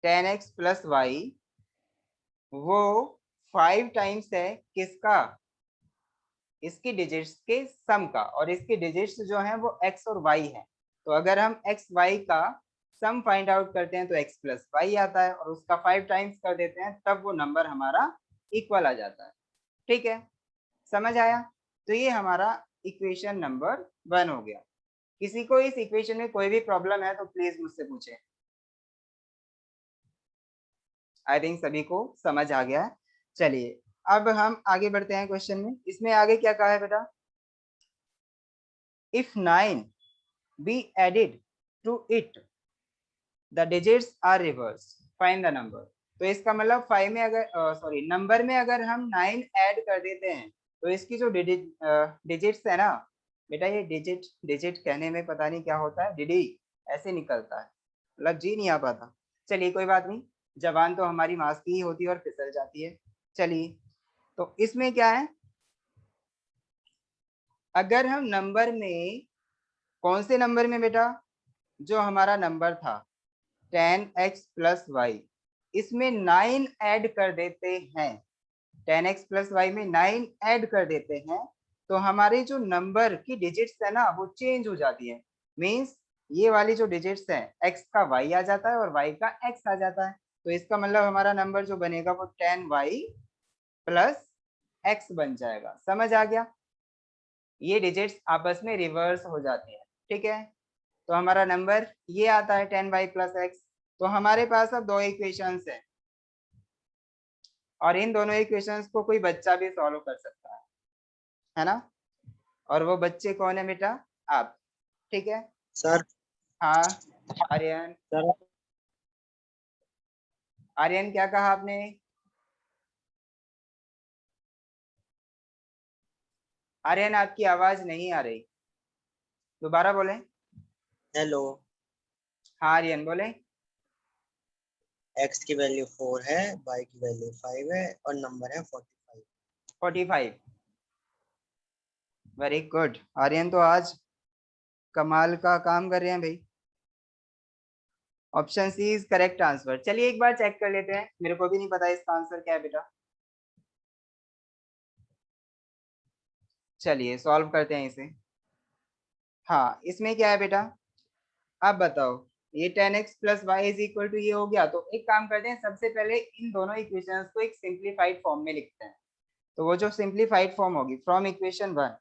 10x प्लस वाई, वो 5 टाइम्स है किसका? इसकी डिजिट्स के सम का, और इसकी डिजिट्स जो है वो x और y है। तो अगर हम x y का सम फाइंड आउट करते हैं तो x प्लस वाई आता है, और उसका 5 टाइम्स कर देते हैं तब वो नंबर हमारा इक्वल आ जाता है। ठीक है, समझ आया? तो ये हमारा इक्वेशन नंबर 1 हो गया। किसी को इस इक्वेशन में कोई भी प्रॉब्लम है तो प्लीज मुझसे पूछे। आई थिंक सभी को समझ आ गया है। चलिए अब हम आगे बढ़ते हैं क्वेश्चन में। इसमें आगे क्या कहा है बेटा? If 9 be added to it, the digits are reversed, find the number। तो इसका मतलब 5 में अगर सॉरी नंबर में अगर हम 9 ऐड कर देते हैं तो इसकी जो डिजिट्स है ना बेटा, ये डिजिट डिजिट कहने में पता नहीं क्या होता है, डिडी ऐसे निकलता है, मतलब जी नहीं आ पाता। चलिए कोई बात नहीं, जबान तो हमारी मांस की ही होती है और फिसल जाती है। चलिए तो इसमें क्या है, अगर हम नंबर में, कौन से नंबर में बेटा? जो हमारा नंबर था 10x प्लस वाई, इसमें 9 ऐड कर देते हैं, 10x प्लस वाई में 9 ऐड कर देते हैं, तो हमारे जो नंबर की डिजिट्स है ना वो चेंज हो जाती है। मींस ये वाली जो डिजिट्स है x का y आ जाता है और y का x आ जाता है। तो इसका मतलब हमारा नंबर जो बनेगा वो 10y प्लस x बन जाएगा। समझ आ गया? ये डिजिट्स आपस में रिवर्स हो जाती है। ठीक है, तो हमारा नंबर ये आता है 10y प्लस एक्स। तो हमारे पास अब दो इक्वेशंस हैं, और इन दोनों इक्वेशंस को कोई बच्चा भी सॉल्व कर सकता है ना? और वो बच्चे कौन है बेटा? आप। ठीक है, सर हाँ आर्यन। सर आर्यन क्या कहा आपने? आर्यन आपकी आवाज नहीं आ रही, दोबारा बोलें। हेलो, हाँ आर्यन बोले। x की वैल्यू 4 है, y की वैल्यू 5 है और नंबर है 45। 45, वेरी गुड। आर्यन तो आज कमाल का काम कर रहे हैं भाई। Option C is correct answer. चलिए एक बार चेक कर लेते हैं, मेरे को भी नहीं पता इसका आंसर क्या है बेटा। चलिए सॉल्व करते हैं इसे। हाँ इसमें क्या है बेटा, आप बताओ। ये 10x plus Y is equal to ये हो गया, तो एक काम करते हैं, सबसे पहले इन दोनों इक्वेशंस को एक सिंप्लीफाइड फॉर्म में लिखते हैं। तो वो जो सिंप्लीफाइड फॉर्म होगी from equation one,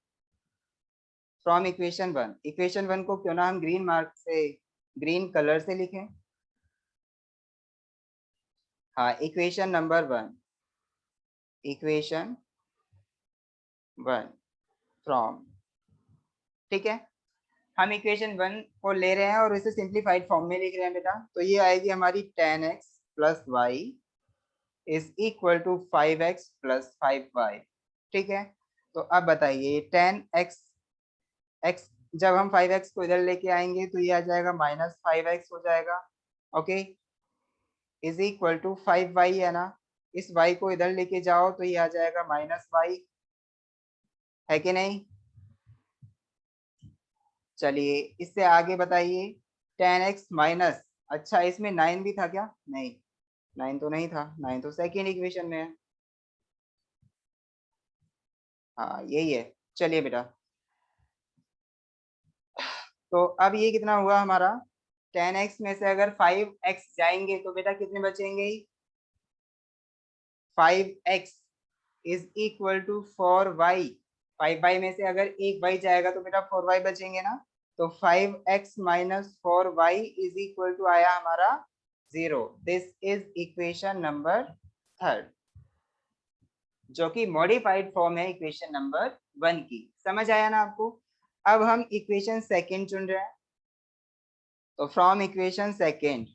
equation one को क्यों ना हम ग्रीन मार्क से, ग्रीन कलर से लिखें। हाँ इक्वेशन नंबर 1, इक्वेशन 1 फ्रॉम, ठीक है। हम इक्वेशन 1 को ले रहे हैं और इसे सिंप्लीफाइड फॉर्म में लिख रहे हैं बेटा। तो ये आएगी हमारी 10x plus Y is equal to 5x plus 5y। ठीक है, तो अब बताइए 10x x, जब हम 5x को इधर लेके आएंगे तो ये आ जाएगा माइनस 5x हो जाएगा। Okay, is equal to 5y है ना, इस y को इधर लेके जाओ तो ये आ जाएगा माइनस y, है कि नहीं? चलिए इससे आगे बताइए 10x माइनस, अच्छा इसमें 9 भी था क्या? नहीं, 9 तो नहीं था, 9 तो सेकेंड इक्वेशन में है। हाँ यही है। चलिए बेटा, तो अब ये कितना हुआ हमारा 10x में से अगर 5x जाएंगे तो बेटा कितने बचेंगे? 5x is equal to 4y। 5y में से अगर एक y जाएगा तो बेटा 4y बचेंगे ना। तो 5x minus 4y is equal to आया हमारा 0। दिस इज इक्वेशन नंबर 3, जो कि मॉडिफाइड फॉर्म है इक्वेशन नंबर 1 की। समझ आया ना आपको? अब हम इक्वेशन सेकंड चुन रहे हैं। तो from equation second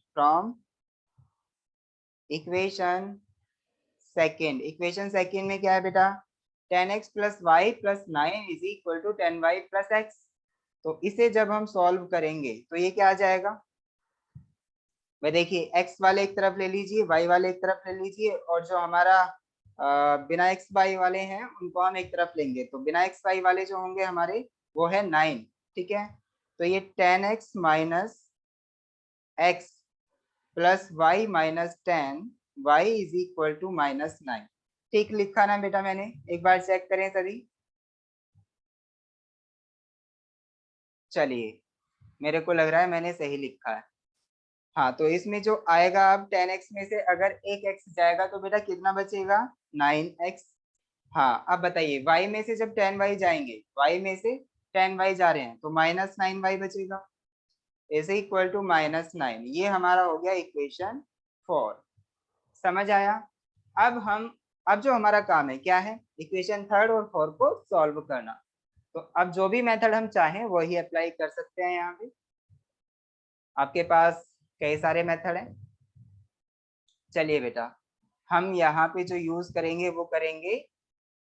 equation second में क्या है बेटा? 10x plus Y plus 9 is equal to 10y plus x. तो इसे जब हम सॉल्व करेंगे तो ये क्या आ जाएगा? भाई देखिए, x वाले एक तरफ ले लीजिए, y वाले एक तरफ ले लीजिए, और जो हमारा बिना x y वाले हैं उनको हम एक तरफ लेंगे। तो बिना x y वाले जो होंगे हमारे वो है 9। ठीक है, तो ये 10x minus x plus Y minus 10 y is equal to minus 9। ठीक लिखा ना बेटा मैंने? एक बार चेक करें सभी। चलिए, मेरे को लग रहा है मैंने सही लिखा है। हाँ, तो इसमें जो आएगा अब 10x में से अगर एक x जाएगा तो बेटा कितना बचेगा? 9x। हाँ, अब बताइए, y में से जब 10y जाएंगे, y में से 10y जा रहे हैं तो माइनस 9y बचेगा इज इक्वल टू माइनस 9। ये हमारा हो गया इक्वेशन 4। समझ आया? अब जो हमारा काम है क्या है? इक्वेशन 3 और 4 को सॉल्व करना। तो अब जो भी मेथड हम चाहें वही अप्लाई कर सकते हैं। यहाँ पे आपके पास कई सारे मेथड हैं। चलिए बेटा, हम यहाँ पे जो यूज करेंगे वो करेंगे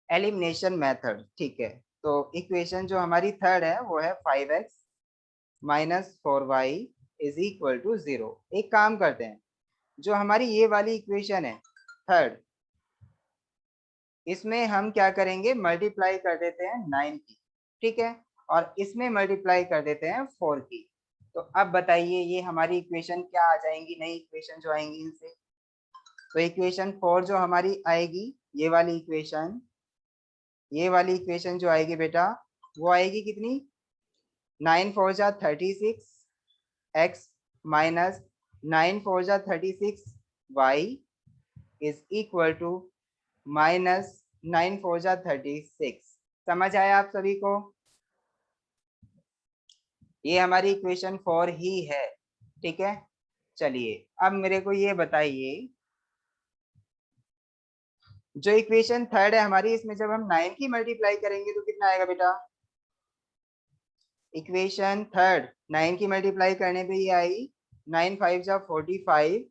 एलिमिनेशन मेथड। ठीक है, तो इक्वेशन जो हमारी थर्ड है वो है 5x minus 4y is equal to 0। एक काम करते हैं, जो हमारी ये वाली इक्वेशन है थर्ड, इसमें हम क्या करेंगे? मल्टीप्लाई कर देते हैं 9 की। ठीक है, और इसमें मल्टीप्लाई कर देते हैं 4 की। तो अब बताइए ये हमारी इक्वेशन क्या आ जाएंगी? नई इक्वेशन जो आएंगी इनसे। तो इक्वेशन 4 जो हमारी आएगी, ये वाली इक्वेशन जो आएगी बेटा, वो आएगी कितनी? 9 4 जा 36 x माइनस 9 4 जा 36 y is equal to minus 9 4 जा 36। समझ आया आप सभी को? ये हमारी इक्वेशन 4 ही है। ठीक है, चलिए अब मेरे को ये बताइए, जो इक्वेशन थर्ड है हमारी, इसमें जब हम 9 की मल्टीप्लाई करेंगे तो कितना आएगा बेटा? इक्वेशन थर्ड 9 की मल्टीप्लाई करने पे ये आएगी 9 5 जा 45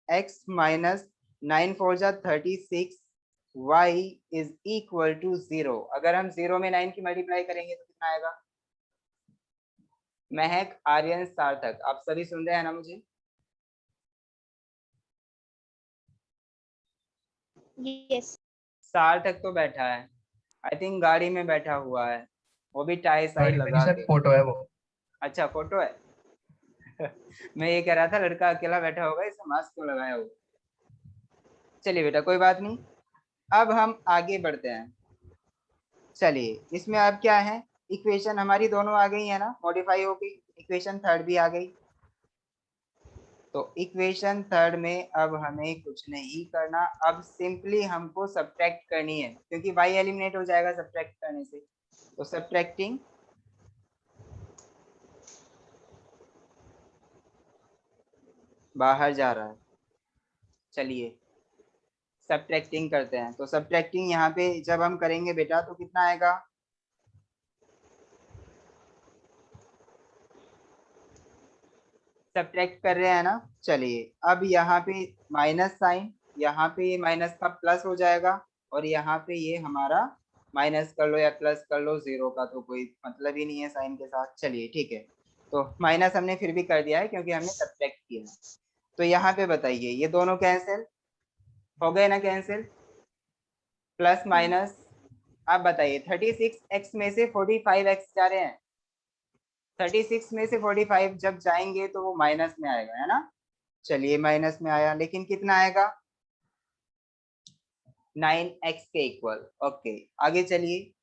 x माइनस 9 4 जा 36 y इज इक्वल टू 0। अगर हम 0 में 9 की मल्टीप्लाई करेंगे तो कितना आएगा? महक, आर्यन, सार्थक, आप सभी सुन रहे हैं ना मुझे? Yes. सार्थक तो बैठा है, आई थिंक गाड़ी में बैठा हुआ है, वो भी टाई साई गाड़ी में लगा नहीं सर, के। फोटो है वो। अच्छा, फोटो है। मैं ये कह रहा था लड़का अकेला बैठा होगा, इसे मास्क क्यों लगाया हो। चलिए बेटा, कोई बात नहीं, अब हम आगे बढ़ते हैं। चलिए, इसमें अब क्या है? इक्वेशन हमारी दोनों आ गई है ना, मॉडिफाई हो गई, इक्वेशन थर्ड भी आ गई। तो इक्वेशन थर्ड में अब हमें कुछ नहीं करना, अब सिंपली हमको सब्ट्रैक्ट करनी है, क्योंकि y एलिमिनेट हो जाएगा सब्ट्रैक्ट करने से। तो सब्ट्रैक्टिंग, बाहर जा रहा है। चलिए सब्ट्रैक्टिंग करते हैं। तो सब्ट्रैक्टिंग यहाँ पे जब हम करेंगे बेटा तो कितना आएगा? सब्ट्रैक्ट कर रहे हैं ना। चलिए, अब यहाँ पे माइनस साइन, यहाँ पे ये माइनस का प्लस हो जाएगा, और यहाँ पे ये हमारा माइनस कर लो या प्लस कर लो, 0 का तो कोई मतलब ही नहीं है साइन के साथ। चलिए ठीक है, तो माइनस हमने फिर भी कर दिया है क्योंकि हमने सब्ट्रैक्ट किया है। तो यहाँ पे बताइए, ये दोनों कैंसिल हो गए ना? Cancel, plus minus. अब बताइए 36x में से 45x जा रहे हैं, 36 में से 45 जब जाएंगे तो वो माइनस में आएगा, है ना? चलिए माइनस में आया, लेकिन कितना आएगा? 9x के इक्वल। ओके, आगे चलिए।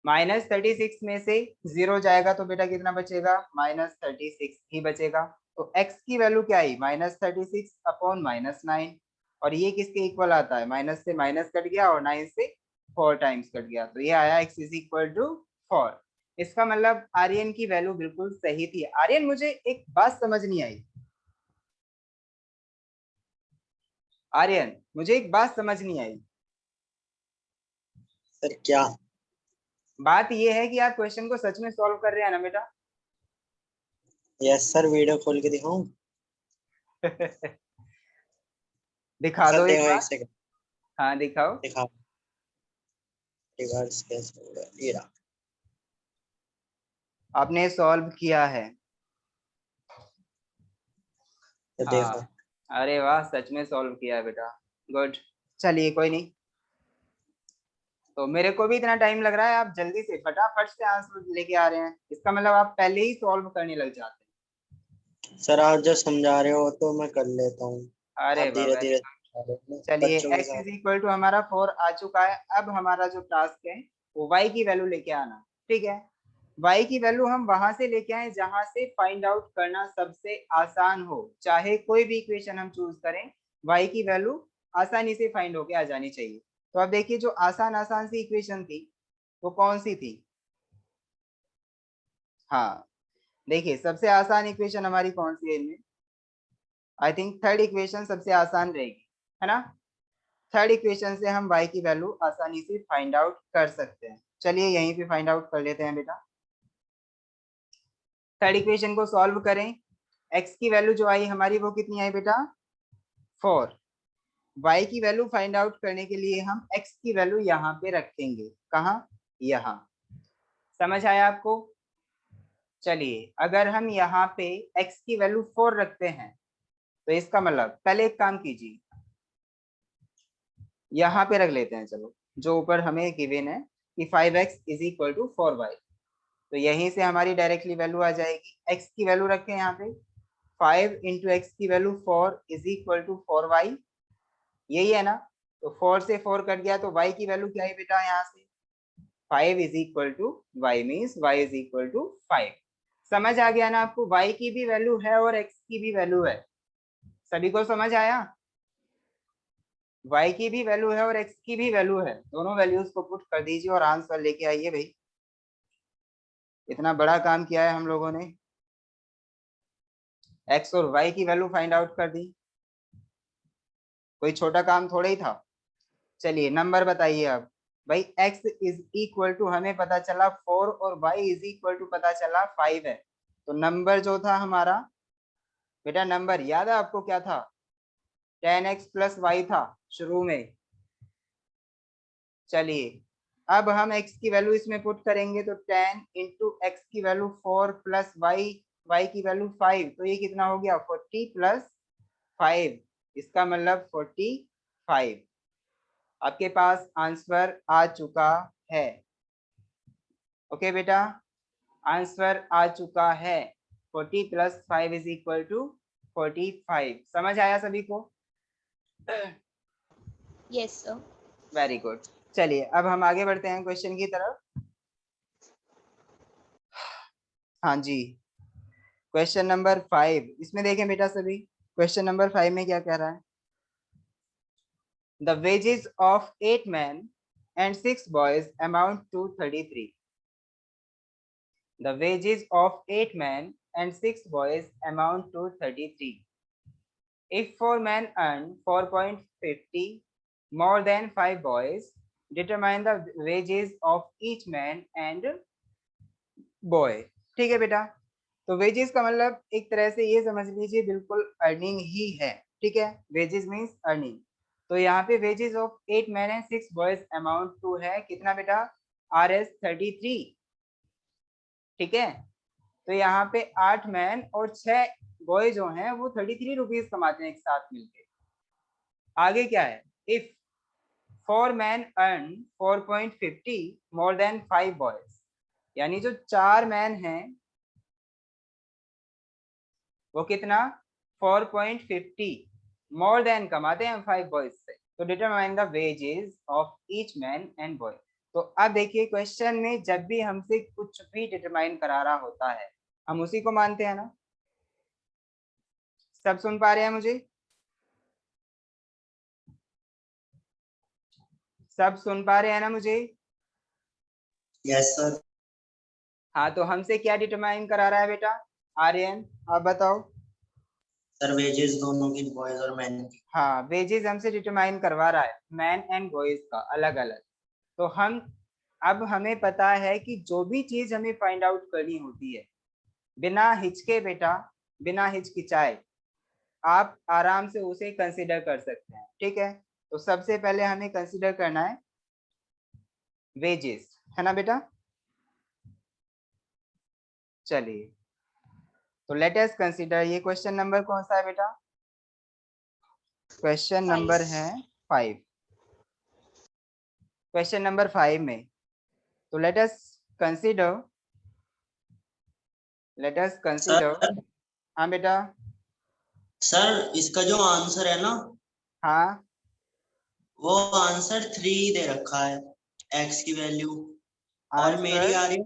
-36 में से 0 जाएगा तो बेटा कितना बचेगा, -36 ही बचेगा। तो x की वैल्यू क्या आई, -36 अपॉन -9, और ये किसके इक्वल आता है, माइनस से माइनस कट गया और 9 से 4 टाइम्स कट गया, तो ये आया x इज इक्वल टू 4। इसका मतलब आर्यन की वैल्यू बिल्कुल सही थी। आर्यन मुझे एक बात समझ नहीं आई, आर्यन मुझे एक बात समझ नहीं आई। सर क्या? बात ये है कि आप क्वेश्चन को सच में सॉल्व कर रहे हैं ना बेटा? यस सर, वीडियो खोल के दिखाऊं? दिखा सर दो एक देखो बार। एक सेकंड, हाँ दिखाओ। दिखा। रिवर्स कैसे होगा ये रहा। आपने सॉल्व किया है? तो हाँ, देखो। अरे वाह, सच में सॉल्व किया है बेटा, गुड। चलिए कोई नहीं, तो मेरे को भी इतना टाइम लग रहा है, आप जल्दी से फटाफट से आंसर लेके आ रहे हैं, इसका मतलब आप पहले ही सॉल्व करने लग जाते सर आप जो समझा रहे हो तो मैं कर लेता हूँ। हैं। अरे आप वाह, धीरे वेरी धीरे गुड। समझा रहे हो ना, चलिए बच्चों के x साथ। इज इक्वल टू हमारा 4 आ चुका है। अब हमारा जो टास्क है वो y की वैल्यू लेके आना, ठीक है। y की वैल्यू हम वहां से लेके आए जहां से फाइंड आउट करना सबसे आसान हो, चाहे कोई भी इक्वेशन हम चूज करें, y की वैल्यू आसानी से फाइंड होके आ जानी चाहिए। तो अब देखिए जो आसान आसान सी इक्वेशन थी वो कौन सी थी। हाँ, देखिए सबसे आसान इक्वेशन हमारी कौन सी है इनमें, आई थिंक थर्ड इक्वेशन सबसे आसान रहेगी, है ना। थर्ड इक्वेशन से हम y की वैल्यू आसानी से फाइंड आउट कर सकते हैं। चलिए यहीं पे फाइंड आउट कर लेते हैं बेटा। थर्ड इक्वेशन को सॉल्व करें, x की वैल्यू जो आई हमारी वो कितनी आई बेटा, 4। y की वैल्यू फाइंड आउट करने के लिए हम x की वैल्यू यहाँ पे रखेंगे, कहाँ, यहाँ। समझ आया आपको? चलिए अगर हम यहाँ पे x की वैल्यू 4 रखते हैं तो इसका मतलब पहले एक काम कीजिए, यहाँ पे रख लेते हैं, चलो जो ऊपर हमें गिवन है कि 5x is equal to 4y, तो यहीं से हमारी डायरेक्टली वैल्यू आ जाएगी। x की वैल्यू रखें यहाँ पे, 5 इंटू एक्स की value 4 is equal to 4y, यही है ना। तो 4 से 4 कट गया तो y की वैल्यू क्या है बेटा, यहाँ से 5 is equal to y, means y is equal to 5। समझ आ गया ना आपको, y की भी वैल्यू है और x की भी वैल्यू है, सभी को समझ आया? y की भी वैल्यू है और x की भी वैल्यू है, दोनों वैल्यूज को पुट कर दीजिए और आंसर लेके आइए भाई। इतना बड़ा काम किया है हम लोगों ने, x और y की वैल्यू फाइंड आउट कर दी, कोई छोटा काम थोड़ा ही था। चलिए नंबर बताइए अब भाई, x इज इक्वल टू हमें पता चला 4 और y इज इक्वल टू पता चला 5 है, तो नंबर जो था हमारा बेटा, नंबर याद है आपको क्या था, 10x प्लस वाई था शुरू में। चलिए अब हम x की वैल्यू इसमें पुट करेंगे तो 10 इंटू एक्स की वैल्यू 4 प्लस y की वैल्यू 5, तो ये कितना हो गया 40 प्लस 5, इसका मतलब 45। आपके पास आंसर आ चुका है, ओके बेटा, आंसर आ चुका है, 40 प्लस 5 इज इक्वल टू 45। समझ आया सभी को? Yes, sir. Very good. चलिए अब हम आगे बढ़ते हैं क्वेश्चन की तरफ। हाँ जी, क्वेश्चन नंबर 5, इसमें देखें बेटा सभी, क्वेश्चन नंबर 5 में क्या कह रहा है, the wages of 8 men and 6 boys amount to 33। The wages of 8 men and 6 boys amount to 33. If 4 men earn 4.50 more than 5 boys, determine the wages of each man and boy। ठीक है बेटा, तो wages का मतलब एक तरह से ये समझ लीजिए बिल्कुल अर्निंग ही है, ठीक है, वेजेस मींस अर्निंग। तो यहाँ पे wages of 8 man and 6 boys amount to है कितना बेटा, RS33, ठीक है। तो यहाँ पे 8 मैन और 6 बॉय जो हैं वो 33 रुपीज कमाते हैं एक साथ मिलके। आगे क्या है, if 4 man earn 4.50 more than 5 boys, यानी जो 4 मैन हैं वो कितना 4.50 मोर देन कमाते हैं 5 बॉयज से, तो determine the wages of each man and boy. तो अब देखिए क्वेश्चन में जब भी हमसे कुछ भी डिटरमाइन करा रहा होता है हम उसी को मानते हैं ना। सब सुन पा रहे हैं मुझे? सब सुन पा रहे हैं ना मुझे? Yes, sir. हाँ, तो हमसे क्या डिटरमाइन करा रहा है बेटा? आर्यन आप बताओ। Sir, wages दोनों की बॉयज और मैन की। हाँ, वेजेस हमसे डिटरमाइन करवा रहा है मैन एंड बॉयज का अलग अलग। तो हम अब हमें पता है कि जो भी चीज हमें फाइंड आउट करनी होती है बिना हिचके बेटा, बिना हिचकिचाए आप आराम से उसे कंसीडर कर सकते हैं। ठीक है, तो सबसे पहले हमें कंसीडर करना है वेजेस, है ना बेटा? चलिए, तो लेट अस कंसीडर। ये क्वेश्चन नंबर कौन सा है बेटा? क्वेश्चन नंबर है 5। क्वेश्चन नंबर 5 में तो लेट अस कंसीडर। सर हाँ बेटा। सर इसका जो आंसर है ना, हाँ, वो आंसर 3 दे रखा है एक्स की वैल्यू, और मेरी आंसर आ रही है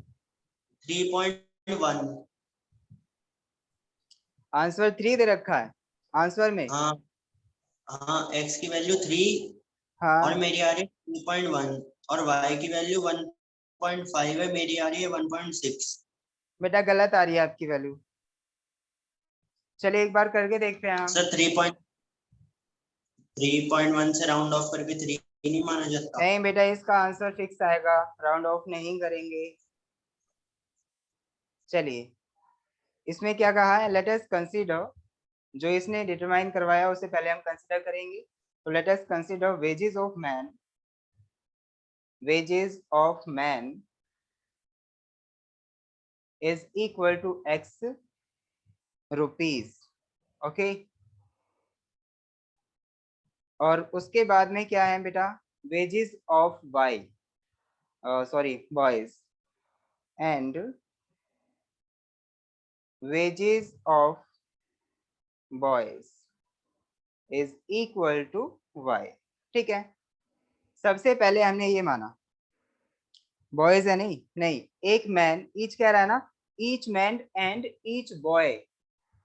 3.1। आंसर 3 दे रखा है आंसर में। हाँ हाँ, एक्स की वैल्यू 3 और हाँ मेरी आ रही है 2.1, और वाई की वैल्यू 1.5 है, मेरी आ रही है 1.6। बेटा, गलत आ रही है आपकी वैल्यू। चलिए एक बार करके देखते हैं हम। सर 3.1 से राउंड ऑफ करके 3 नहीं माना जाता। नहीं बेटा, इसका आंसर फिक्स आएगा, राउंड ऑफ नहीं करेंगे। चलिए, इसमें क्या कहा है, लेट अस कंसीडर। जो इसने डिटरमाइन करवाया उसे पहले हम कंसीडर करेंगे। तो let us consider wages of man, wages of man is equal to X rupees. Okay, और उसके बाद में क्या है बेटा, wages of Y, sorry boys, and wages of boys is equal to Y. ठीक है, सबसे पहले हमने ये माना बॉयज है, नहीं नहीं, एक मैन ईच कह रहा है ना, each man and each boy.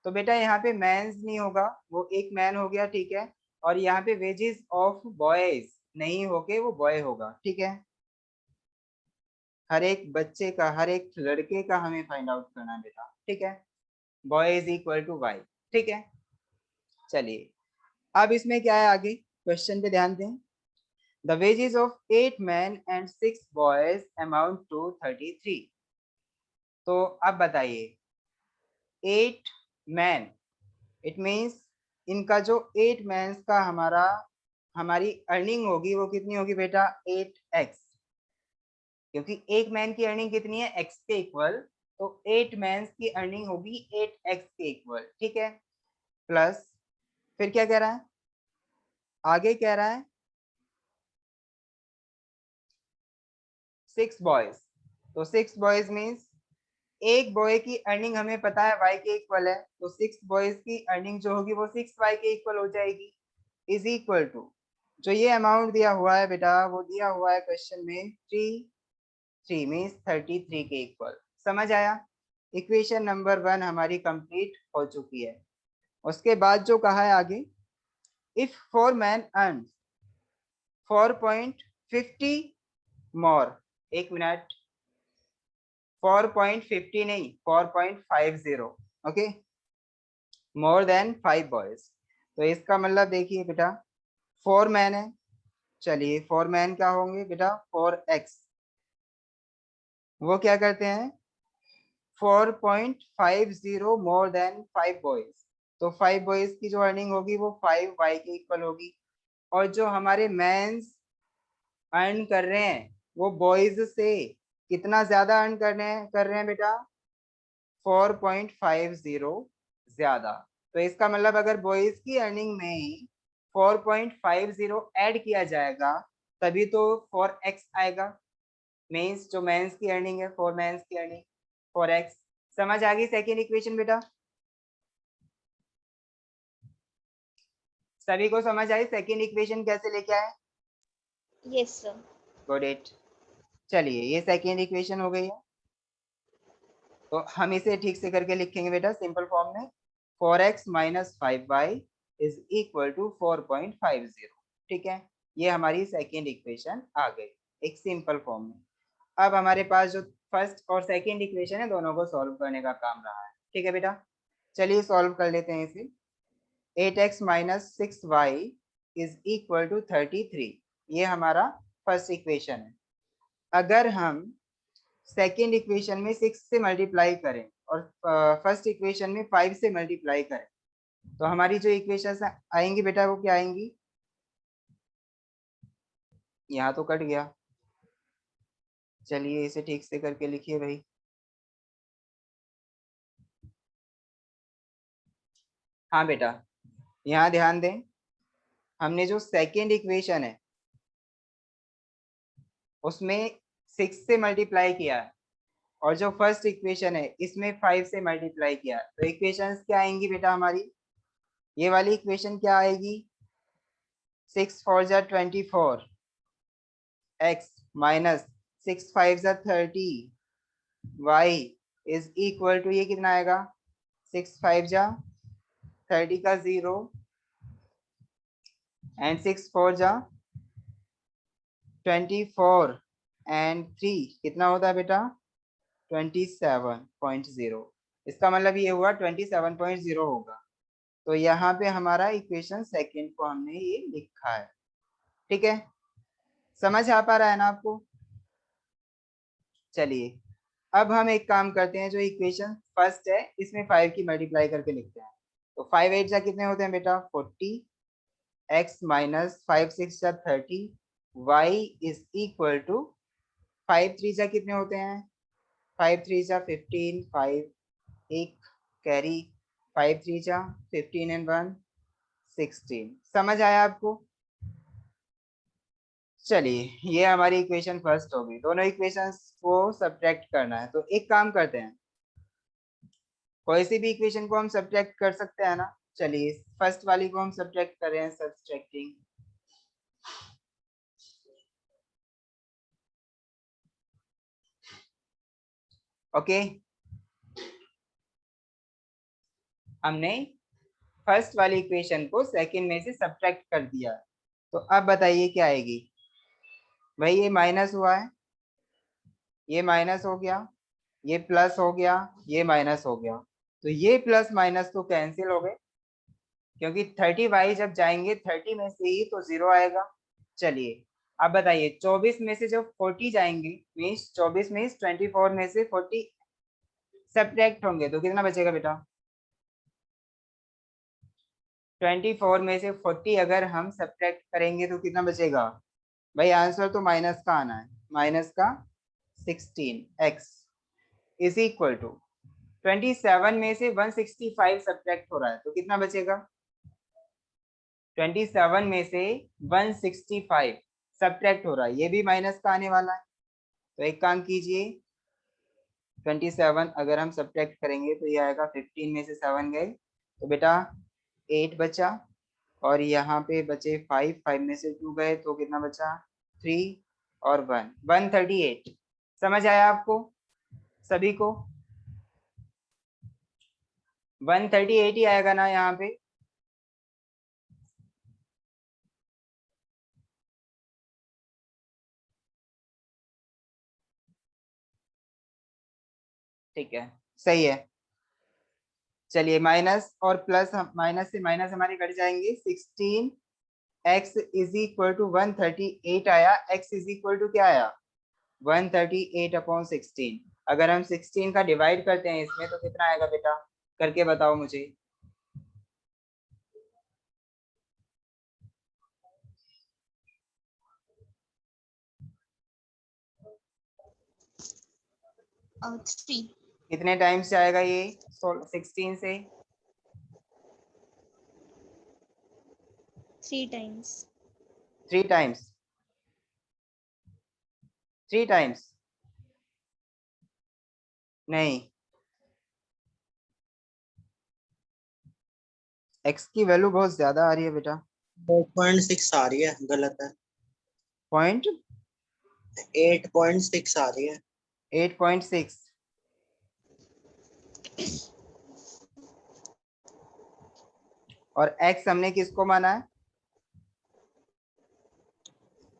तो बेटा यहाँ पे मैंस नहीं होगा, वो एक मैन हो गया। ठीक है, और यहाँ पे वेजेस ऑफ बॉयज नहीं होके वो बॉय होगा। ठीक है, हर एक बच्चे का, हर एक लड़के का हमें फाइंड आउट करना है बेटा। ठीक है, boy is equal to Y. ठीक है, चलिए अब इसमें क्या है, आगे क्वेश्चन पे ध्यान दें। The wages of 8 men and 6 boys amount to 33। तो अब बताइए 8 men, इट मीन्स इनका जो 8 मैंस का हमारी अर्निंग होगी वो कितनी होगी बेटा, 8x। क्योंकि एक मैन की अर्निंग कितनी है, x के इक्वल, तो 8 मैंस की अर्निंग होगी 8x के इक्वल। ठीक है, प्लस फिर क्या कह रहा है, आगे कह रहा है 6 बॉयज। तो 6 बॉयज मीन्स एक बॉय की अर्निंग हमें पता है y के इक्वल है, तो 6 बॉयज की अर्निंग जो होगी वो 6y के इक्वल हो जाएगी, इज इक्वल टू जो ये अमाउंट दिया हुआ है बेटा, वो दिया हुआ है क्वेश्चन में 3 मीन्स 33 के इक्वल। समझ आया? इक्वेशन नंबर 1 हमारी कंप्लीट हो चुकी है। उसके बाद जो कहा है आगे, इफ 4 मैन अर्न 4.50 मोर, एक मिनट, 4.50 नहीं 4.50, ओके, मोर देन 5 बॉयज। तो इसका मतलब देखिए बेटा, 4 मैन है, चलिए 4 मैन क्या होंगे बेटा, 4x, वो क्या करते हैं 4.50 मोर देन 5 बॉयज। तो 5 बॉयज की जो अर्निंग होगी वो 5y के इक्वल होगी, और जो हमारे मैंस अर्न कर रहे हैं वो बॉयज से कितना ज्यादा अर्न कर रहे हैं बेटा, 4.50 ज्यादा। तो इसका मतलब अगर बॉयज की अर्निंग में 4.50 ऐड किया जाएगा तभी तो 4x आएगा। मीन्स जो मेंस की अर्निंग है, 4 मेंस की अर्निंग 4x। समझ आ गई सेकेंड इक्वेशन बेटा? सभी को समझ आई सेकेंड इक्वेशन कैसे लेके आए? Yes, sir. Good it. चलिए ये सेकेंड इक्वेशन हो गई है, तो हम इसे ठीक से करके लिखेंगे बेटा सिंपल फॉर्म में। 4x minus 5y is equal to 4.50। ठीक है, ये हमारी सेकेंड इक्वेशन आ गई एक सिंपल फॉर्म में। अब हमारे पास जो फर्स्ट और सेकेंड इक्वेशन है दोनों को सॉल्व करने का काम रहा है। ठीक है बेटा, चलिए सॉल्व कर लेते हैं इसे। 8x minus 6y is equal to 33, ये हमारा फर्स्ट इक्वेशन है। अगर हम सेकेंड इक्वेशन में 6 से मल्टीप्लाई करें और फर्स्ट इक्वेशन में 5 से मल्टीप्लाई करें तो हमारी जो इक्वेशन आएंगी बेटा वो क्या आएंगी, यहाँ तो कट गया, चलिए इसे ठीक से करके लिखिए भाई। हाँ बेटा, यहाँ ध्यान दें, हमने जो सेकेंड इक्वेशन है उसमें 6 से मल्टीप्लाई किया है और जो फर्स्ट इक्वेशन है इसमें 5 से मल्टीप्लाई किया है, तो इक्वेशंस क्या आएंगी बेटा हमारी, ये वाली इक्वेशन क्या आएगी, 6 4 जा 24 x माइनस 6 5 जा 30 y इज इक्वल टू, ये कितना आएगा, 6 5 जा 30 का 0 एंड 6 4 जा 24 एंड 3 कितना होता है बेटा 27.0। इसका मतलब ये हुआ 27.0 होगा। तो यहाँ पे हमारा इक्वेशन सेकंड को हमने ये लिखा है। ठीक है, समझ आ पा रहा है ना आपको। चलिए अब हम एक काम करते हैं, जो इक्वेशन फर्स्ट है इसमें 5 की मल्टीप्लाई करके लिखते हैं। तो 5 8 जा कितने होते हैं बेटा 40, x माइनस 5 6 जा 30, y इज इक्वल टू 5 3 जा कितने होते हैं 5 3 जा 15, 5 एक कैरी 5 3 जा 15 एंड 1 16। समझ आया आपको। चलिए ये हमारी इक्वेशन फर्स्ट होगी, दोनों इक्वेशंस को सब्ट्रैक्ट करना है। तो एक काम करते हैं, कोई सी भी इक्वेशन को हम सब्ट्रैक्ट कर सकते हैं ना। चलिए फर्स्ट वाली को हम सब्ट्रैक्ट कर रहे हैं, सब्ट्रैक्टिंग। ओके, हमने फर्स्ट वाली इक्वेशन को सेकंड में से सब्ट्रैक्ट कर दिया। तो अब बताइए क्या आएगी, भाई ये माइनस हुआ है, ये माइनस हो गया, ये प्लस हो गया, ये माइनस हो गया। तो ये प्लस माइनस तो कैंसिल हो गए, क्योंकि 30y जब जाएंगे 30 में से ही तो 0 आएगा। चलिए अब बताइए 24 में से जब 40 जाएंगे मीन्स 24 मीन्स 24 में से 40 सब्ट्रैक्ट होंगे तो कितना बचेगा बेटा 24 में से 40 अगर हम सब्ट्रैक्ट करेंगे तो कितना बचेगा, भाई आंसर तो माइनस का आना है, माइनस का 16x इज इक्वल टू 27 में से 165 सब्ट्रैक्ट हो रहा है तो कितना बचेगा 27 में से 165 सब्ट्रैक्ट हो रहा है, ये भी माइनस का आने वाला है। तो एक काम कीजिए 27 अगर हम सब्ट्रैक्ट करेंगे तो ये आएगा 15 में से 7 गए तो बेटा 8 बचा, और यहाँ पे बचे 5, 5 में से 2 गए तो कितना बचा 3 और 1, 138। समझ आया आपको सभी को, 138 ही आएगा ना यहाँ पे। ठीक है, सही है। चलिए माइनस और प्लस, माइनस से माइनस हमारे कट जाएंगे, 16x इज इक्वल टू 138 आया, x इज इक्वल टू क्या आया 138/16। अगर हम 16 का डिवाइड करते हैं इसमें तो कितना आएगा बेटा, करके बताओ मुझे। थ्री। कितने टाइम्स से आएगा ये 16 से, 3 times. 3 टाइम्स, 3 टाइम्स नहीं, x की वैल्यू बहुत ज्यादा आ रही है बेटा, 4.6 आ रही है, गलत है। पॉइंट 8.6 आ रही है। 8.6 और x हमने किसको माना है?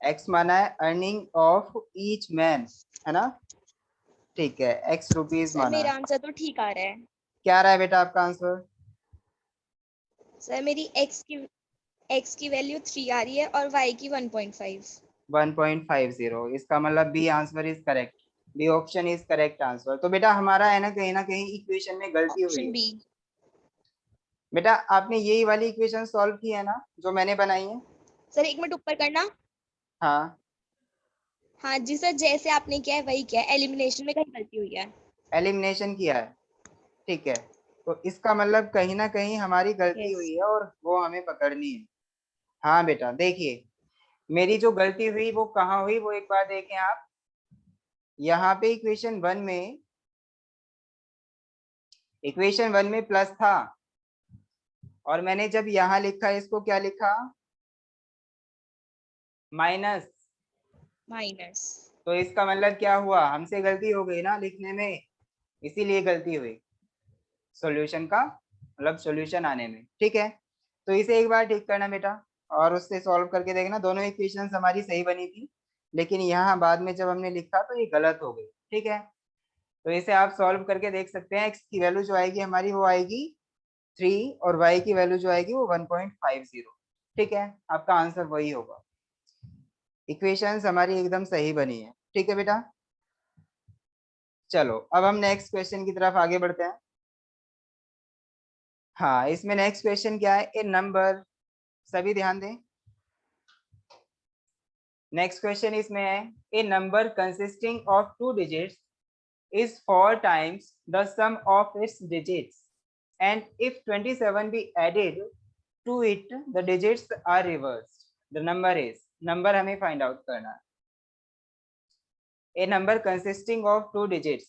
x माना है अर्निंग ऑफ ईच मैन, है ना? ठीक है, x रुपीज सर माना मेरा है। आंसर तो ठीक आ रहा है। क्या आ रहा है बेटा आपका आंसर? सर मेरी x की वैल्यू 3 आ रही है और y की 1.5। 1.50, इसका मतलब B answer is correct. B option is correct answer. तो बेटा हमारा है ना कहीं इक्वेशन में गलती हुई ऑप्शन है। बी। बेटा आपने यही वाली इक्वेशन सॉल्व की है ना जो मैंने बनाई है? सर 1 मिनट ऊपर करना। हाँ, हाँ जी सर, जैसे आपने किया है वही किया है, एलिमिनेशन में कहीं गलती हुई है। एलिमिनेशन किया है, ठीक है। तो इसका मतलब कहीं ना कहीं हमारी गलती हुई यस। है और वो हमें पकड़नी है। हाँ बेटा देखिए, मेरी जो गलती हुई वो कहाँ हुई वो एक बार देखें आप। यहाँ पे इक्वेशन 1 में प्लस था और मैंने जब यहाँ लिखा इसको क्या लिखा? माइनस। माइनस। तो इसका मतलब क्या हुआ? हमसे गलती हो गई ना लिखने में, इसीलिए गलती हुई सॉल्यूशन का मतलब सॉल्यूशन आने में, ठीक है। तो इसे एक बार ठीक करना बेटा और उससे सॉल्व करके देखना। दोनों इक्वेशंस हमारी सही बनी थी, लेकिन यहाँ बाद में जब हमने लिखा तो ये गलत हो गई, ठीक है। तो इसे आप सॉल्व करके देख सकते हैं। x की वैल्यू जो आएगी हमारी वो आएगी 3 और y की वैल्यू जो आएगी वो 1.50, ठीक है। आपका आंसर वही होगा। इक्वेशंस हमारी एकदम सही बनी है, ठीक है बेटा। चलो अब हम नेक्स्ट क्वेश्चन की तरफ आगे बढ़ते हैं। हाँ, इसमें नेक्स्ट क्वेश्चन क्या है? ए नंबर, सभी ध्यान दें। नेक्स्ट क्वेश्चन इसमें है a number consisting of 2 digits is 4 times the sum of its digits, and if 27 be added to it, the digits are reversed. The number is, number हमें find out करना है। a number consisting of 2 digits,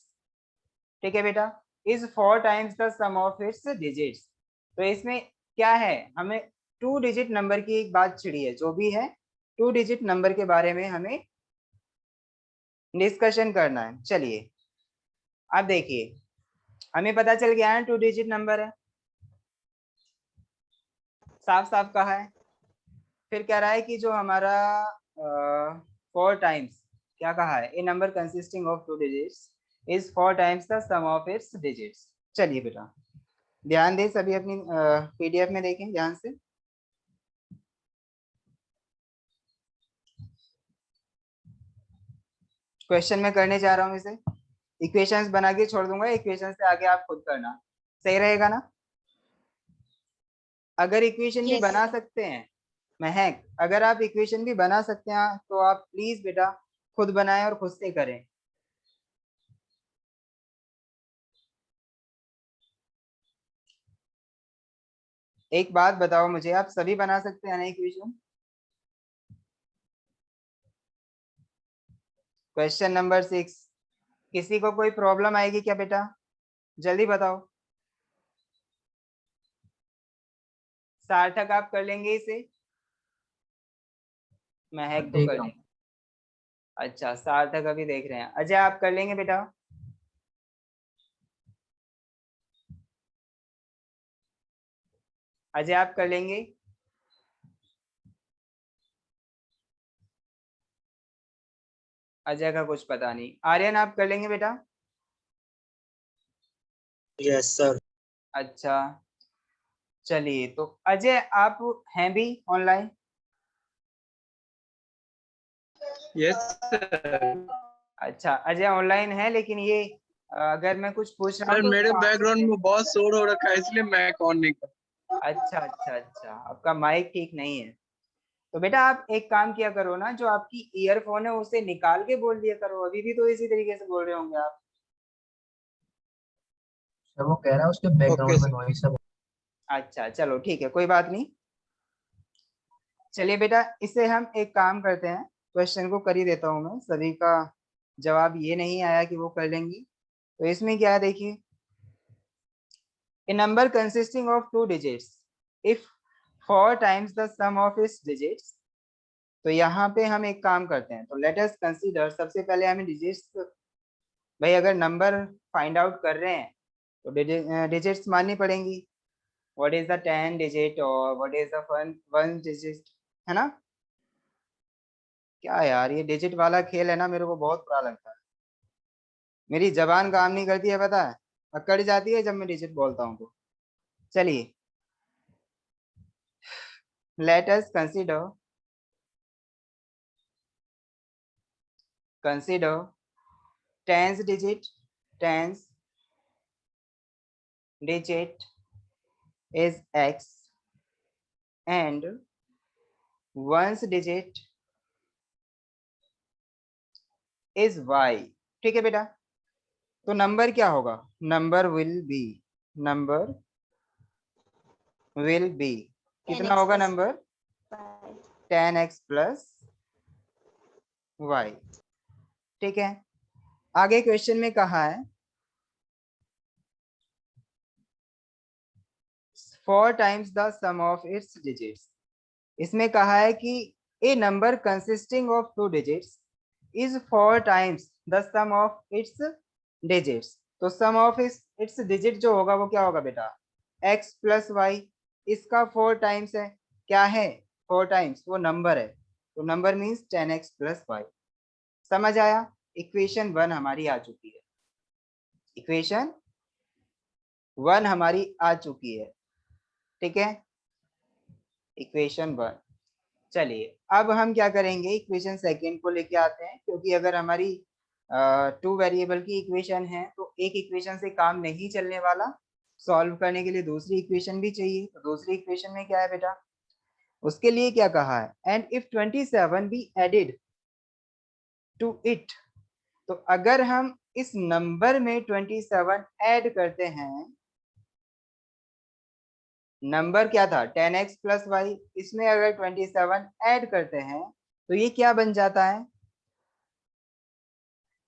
ठीक है बेटा, is 4 times the sum of its digits। तो इसमें क्या है? हमें 2 डिजिट नंबर की एक बात छिड़ी है, जो भी है 2 डिजिट नंबर के बारे में हमें डिस्कशन करना है। चलिए अब देखिए, हमें पता चल गया है 2 डिजिट नंबर है, साफ साफ कहा है। फिर कह रहा है कि जो हमारा 4 टाइम्स, क्या कहा है? A number consisting of 2 digits is 4 times the sum of its digits. चलिए बेटा ध्यान दें, सभी अपनी पीडीएफ में देखें ध्यान से। क्वेश्चन में करने जा रहा हूँ इसे, इक्वेशंस बना के छोड़ दूंगा, इक्वेशन से आगे आप खुद करना, सही रहेगा ना? अगर इक्वेशन भी यस बना सर। सकते हैं महक, अगर आप इक्वेशन भी बना सकते हैं तो आप प्लीज बेटा खुद बनाएं और खुद से करें। एक बात बताओ मुझे, आप सभी बना सकते हैं ना इक्वेशन? क्वेश्चन नंबर 6, किसी को कोई प्रॉब्लम आएगी क्या बेटा? जल्दी बताओ। सार्थक आप कर लेंगे इसे? महक तो कर लेंगे। अच्छा सार्थक अभी देख रहे हैं। अजय आप कर लेंगे बेटा? अजय आप कर लेंगे? अजय का कुछ पता नहीं। आर्यन आप कर लेंगे बेटा? Yes sir. अच्छा चलिए, तो अजय आप हैं भी ऑनलाइन? Yes sir. अच्छा अजय ऑनलाइन है, लेकिन ये अगर मैं कुछ पूछ रहा हूँ सर तो मेरे उसको बैकग्राउंड में बहुत शोर हो रखा है, इसलिए मैं ऑन नहीं कर। अच्छा अच्छा अच्छा, आपका माइक ठीक नहीं है। तो बेटा आप एक काम किया करो ना, जो आपकी ईयरफोन है उसे निकाल के बोल दिया करो। अभी भी तो इसी तरीके से बोल रहे होंगे आप। सर वो कह रहा है उसके ओके बैकग्राउंड में सर। नॉइस है। अच्छा चलो ठीक है, कोई बात नहीं। चलिए बेटा इसे हम एक काम करते हैं, क्वेश्चन को कर ही देता हूँ मैं। सभी का जवाब ये नहीं आया कि वो कर लेंगी, तो इसमें क्या है देखिए, a number consisting of 2 digits, if 4 times the sum of its digits, तो यहाँ पे हम एक काम करते हैं, तो लेट अस कंसीडर, सबसे पहले हमें डिजिट्स, भाई अगर नंबर फाइंड आउट कर रहे हैं तो डिजिट्स माननी पड़ेंगी। व्हाट इज द 10 डिजिट और what is the one digit, है ना? क्या यार ये डिजिट वाला खेल है ना, मेरे को बहुत बुरा लगता है, मेरी जबान काम नहीं करती है, पता है, अकड़ जाती है जब मैं डिजिट बोलता हूँ तो। चलिए, late us consider tens digit is x and ones digit is y। ठीक है बेटा, तो नंबर क्या होगा? नंबर विल बी कितना 10x होगा plus number? y। 10x plus y। ठीक है, आगे क्वेश्चन में कहा है 4 times the sum of its digits। इसमें कहा है कि a number consisting of 2 digits is 4 times the sum of its digits। तो sum of its digit जो होगा वो क्या होगा बेटा? x plus y। इसका 4 times है, क्या है? 4 times, वो नंबर है, तो number means 10x plus y। समझ आया? इक्वेशन 1 हमारी आ चुकी है, इक्वेशन 1 हमारी आ चुकी है। ठीक है, इक्वेशन 1। चलिए अब हम क्या करेंगे, इक्वेशन सेकेंड को लेके आते हैं, क्योंकि अगर हमारी 2 वेरिएबल की इक्वेशन है तो एक इक्वेशन से काम नहीं चलने वाला, सॉल्व करने के लिए दूसरी इक्वेशन भी चाहिए। तो दूसरी इक्वेशन में क्या है बेटा? उसके लिए क्या कहा है? And if 27 be added to it. तो अगर हम इस नंबर में 27 ऐड करते हैं, नंबर क्या था? 10x plus y, इसमें अगर 27 ऐड करते हैं तो ये क्या बन जाता है?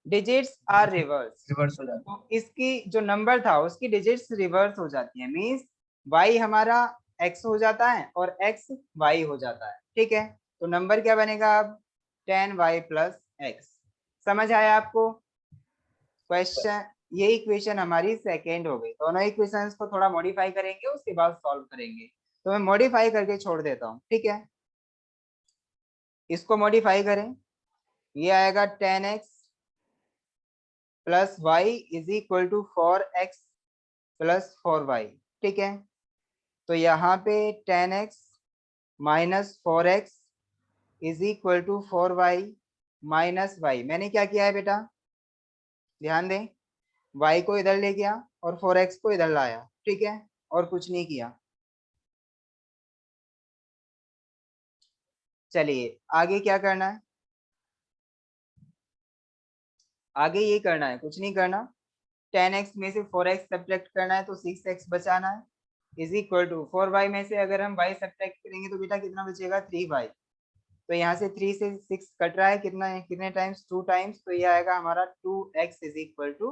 डिजिट्स आर रिवर्स रिवर्स हो जाता तो इसकी जो नंबर था उसकी डिजिट्स रिवर्स हो जाती है, मींस y हमारा x हो जाता है और x y हो जाता है। ठीक है, तो नंबर क्या बनेगा अब? 10y plus x। समझ आया आपको? क्वेश्चन, ये इक्वेशन हमारी सेकेंड हो गई। दोनों इक्वेशंस को थोड़ा मॉडिफाई करेंगे, उसके बाद सॉल्व करेंगे। तो मैं मॉडिफाई करके छोड़ देता हूँ, ठीक है? इसको मॉडिफाई करें, ये आएगा 10x plus Y is equal to 4x plus 4y। ठीक है, तो यहाँ पे 10x minus 4x is equal to 4y minus y। मैंने क्या किया है बेटा? ध्यान दें, y को इधर ले गया और 4x को इधर लाया। ठीक है, और कुछ नहीं किया। चलिए आगे क्या करना है? आगे ये करना है, कुछ नहीं करना। 10x में से 4x सब्ट्रैक्ट करना है तो 6x बचाना है, इज इक्वल टू 4y में से अगर हम y सब्ट्रैक्ट करेंगे तो बेटा कितना बचेगा? 3y। तो यहाँ से 3 से 6 कट रहा है, कितना है, कितने टाइम्स? 2 टाइम्स, तो ये आएगा हमारा 2x is equal to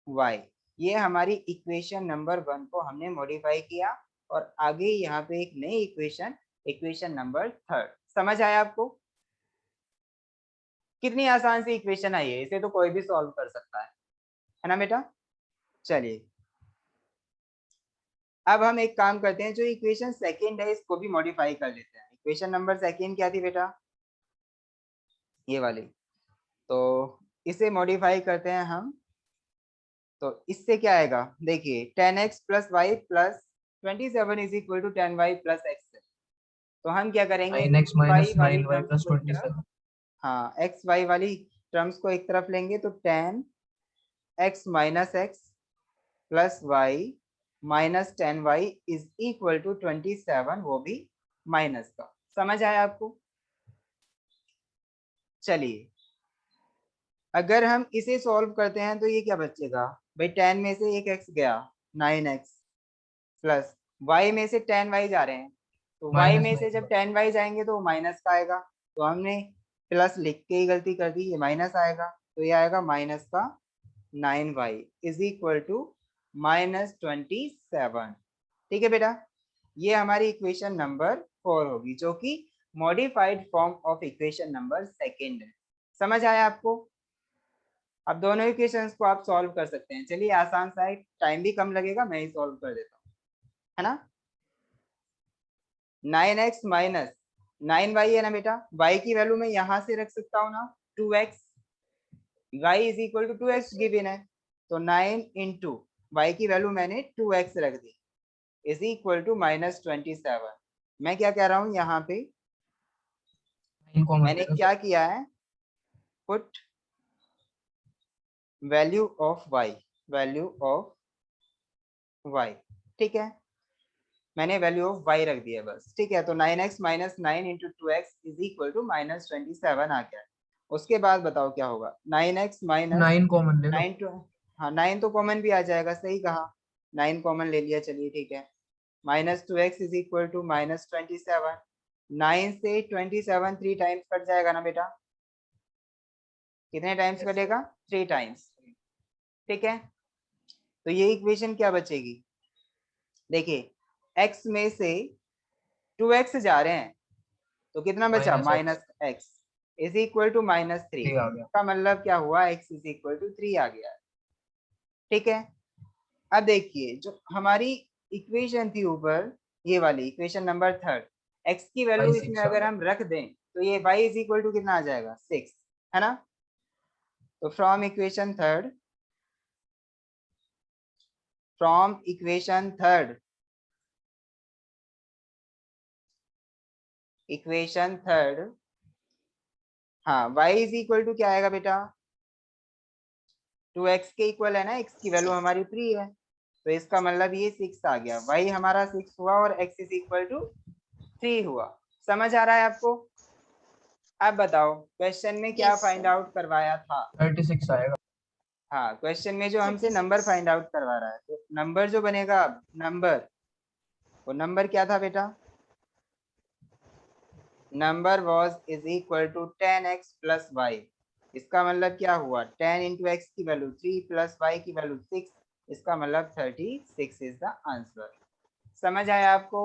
y। ये हमारी इक्वेशन नंबर 1 को हमने मॉडिफाई किया और आगे यहाँ पे एक नई इक्वेशन, इक्वेशन नंबर 3। समझ आया आपको? कितनी आसान सी इक्वेशन आई है, इसे तो कोई भी सॉल्व कर सकता है ना बेटा? चलिए अब हम एक काम करते हैं, जो इक्वेशन सेकंड है इसको भी मॉडिफाई कर लेते हैं। इक्वेशन नंबर सेकंड क्या थी बेटा? ये वाली। तो इसे मॉडिफाई करते हैं हम, तो इससे क्या आएगा? देखिए 10x plus Y plus 27 is equal to 10y plus x। तो हम क्या करेंगे? 9x y minus वाली 9y टर्म्स plus को एक तरफ, 27। हाँ x y वाली टर्म्स को एक तरफ लेंगे, तो 10x minus x plus Y minus 10y is equal to 27, वो भी माइनस का। समझ आया आपको? चलिए अगर हम इसे सॉल्व करते हैं तो ये क्या बचेगा भाई? 10 में से एक x गया, 9x प्लस y में से 10y जा रहे हैं, तो y में से जब 10y जाएंगे तो माइनस का आएगा। तो हमने प्लस लिख के ही गलती कर दी, ये माइनस आएगा, तो ये आएगा माइनस का 9y is equal to minus 27। ठीक है बेटा, ये हमारी इक्वेशन नंबर 4 होगी, जो कि modified form of equation number second है। समझ आया आपको? अब दोनों इक्वेशंस को आप सॉल्व कर सकते हैं। चलिए आसान सा है, टाइम भी कम लगेगा, मैं ही सॉल्व कर देता हूँ, है ना। 9x माइनस 9y है ना बेटा, y की वैल्यू मैं यहाँ से रख सकता हूँ ना 2x, y is equal to 2x given है, तो 9 इंटू y की वैल्यू मैंने 2x रख दी इज इक्वल टू -27। मैं क्या कह रहा हूँ यहाँ पे, मैंने क्या किया है, पुट वैल्यू ऑफ y, ठीक है, मैंने वैल्यू ऑफ y रख दिया बस, ठीक है। तो 9x minus 9 into 2x is equal to -27 आ गया। उसके बाद बताओ क्या होगा, 9x माइनस 9 कॉमन ले लो। 9 टू, हाँ 9 तो कॉमन भी आ जाएगा, सही कहा, 9 कॉमन ले लिया, चलिए ठीक है। -2x इज इक्वल टू -27, 9 से 27 3 टाइम्स कट जाएगा ना बेटा, कितने टाइम्स कटेगा, 3 टाइम्स, ठीक है। तो ये इक्वेशन क्या बचेगी, देखिए x में से 2x जा रहे हैं तो कितना बचा, -x इज इक्वल टू -3, आ गया। का मतलब क्या हुआ, x इज इक्वल टू 3 आ गया, ठीक है। अब देखिए जो हमारी इक्वेशन थी ऊपर, ये वाली इक्वेशन नंबर 3, x की वैल्यू Y6 इसमें आ अगर गया। हम रख दें तो ये y इज इक्वल टू कितना आ जाएगा, 6, है ना। तो फ्रॉम इक्वेशन थर्ड हाँ y इज इक्वल टू क्या आएगा बेटा, 2x के इक्वल है ना, x की वैल्यू हमारी 3 है, तो इसका मतलब ये 6 आ गया, y हमारा 6 हुआ और x इज इक्वल टू 3 हुआ। समझ आ रहा है आपको? अब बताओ क्वेश्चन में क्या Yes, फाइंड sir. आउट करवाया था। 36 आएगा। हाँ क्वेश्चन में जो हमसे 36. नंबर फाइंड आउट करवा रहा है, तो नंबर जो बनेगा, नंबर, वो नंबर क्या था बेटा, number was is equal to 10x plus y। इसका मतलब क्या हुआ, 10 इंटू एक्स की वैल्यू 3 प्लस y की वैल्यू 6, इसका मतलब 36 इज द आंसर। समझ आया आपको?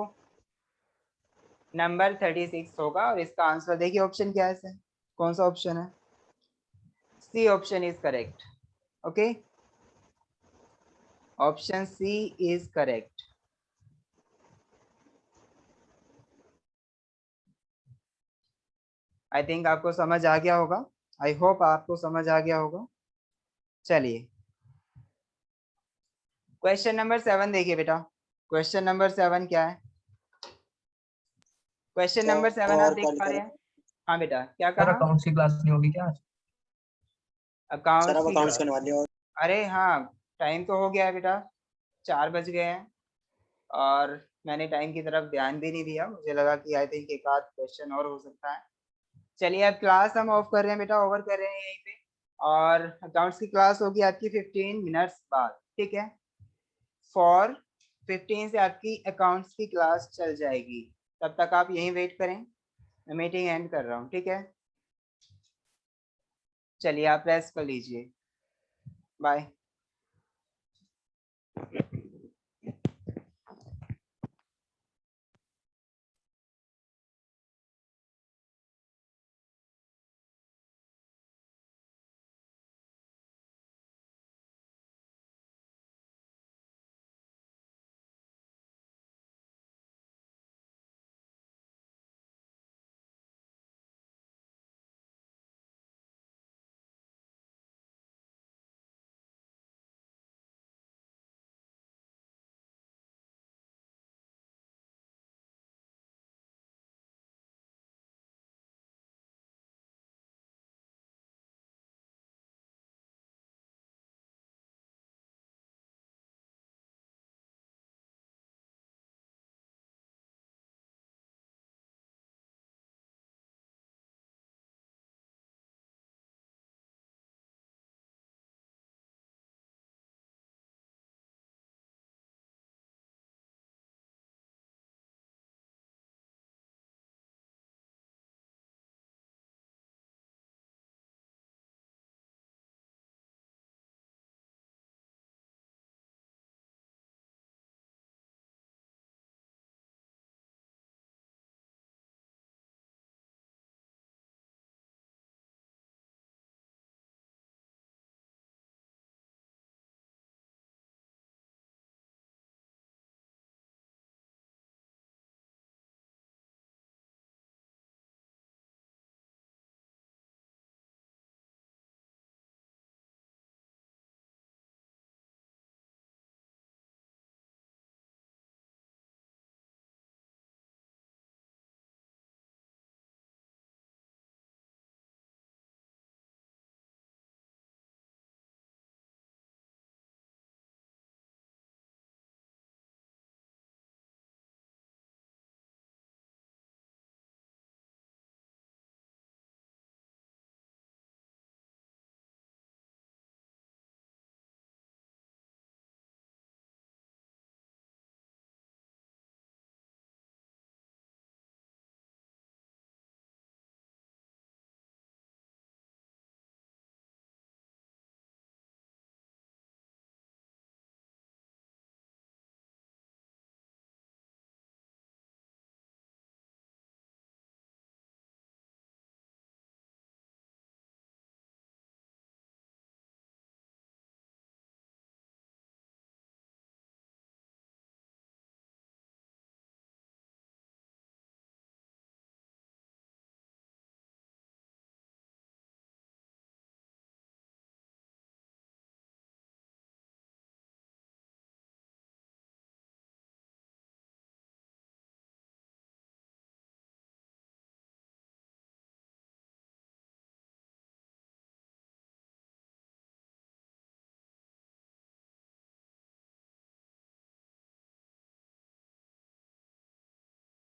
नंबर 36 होगा और इसका आंसर देखिए ऑप्शन क्या है, कौन सा ऑप्शन है, C option is correct. Okay, option C is correct. I think आपको समझ आ गया होगा, आई होप आपको समझ आ गया होगा। चलिए क्वेश्चन नंबर 7 देखिए बेटा, क्वेश्चन नंबर 7 क्या है, क्वेश्चन नंबर 7 आप देख पा रहे हैं, हाँ बेटा क्या सर कहा, अकाउंट्स की क्लास नहीं होगी क्या आज? अकाउंट्स की अकाउंट्स क्लास, करने वाले और अरे हाँ टाइम तो हो गया है बेटा, 4 बज गए हैं और मैंने टाइम की तरफ ध्यान भी नहीं दिया, मुझे लगा कि आई थिंक एक आध क्वेश्चन और हो सकता है। चलिए अब क्लास हम ऑफ कर रहे हैं बेटा, ओवर कर रहे हैं यहीं पे, और अकाउंट्स की क्लास होगी आपकी 15 मिनट्स बाद, ठीक है। फॉर 15 से आपकी अकाउंट्स की क्लास चल जाएगी, तब तक आप यहीं वेट करें, मैं मीटिंग एंड कर रहा हूँ, ठीक है। चलिए आप रेस्ट कर लीजिए, बाय।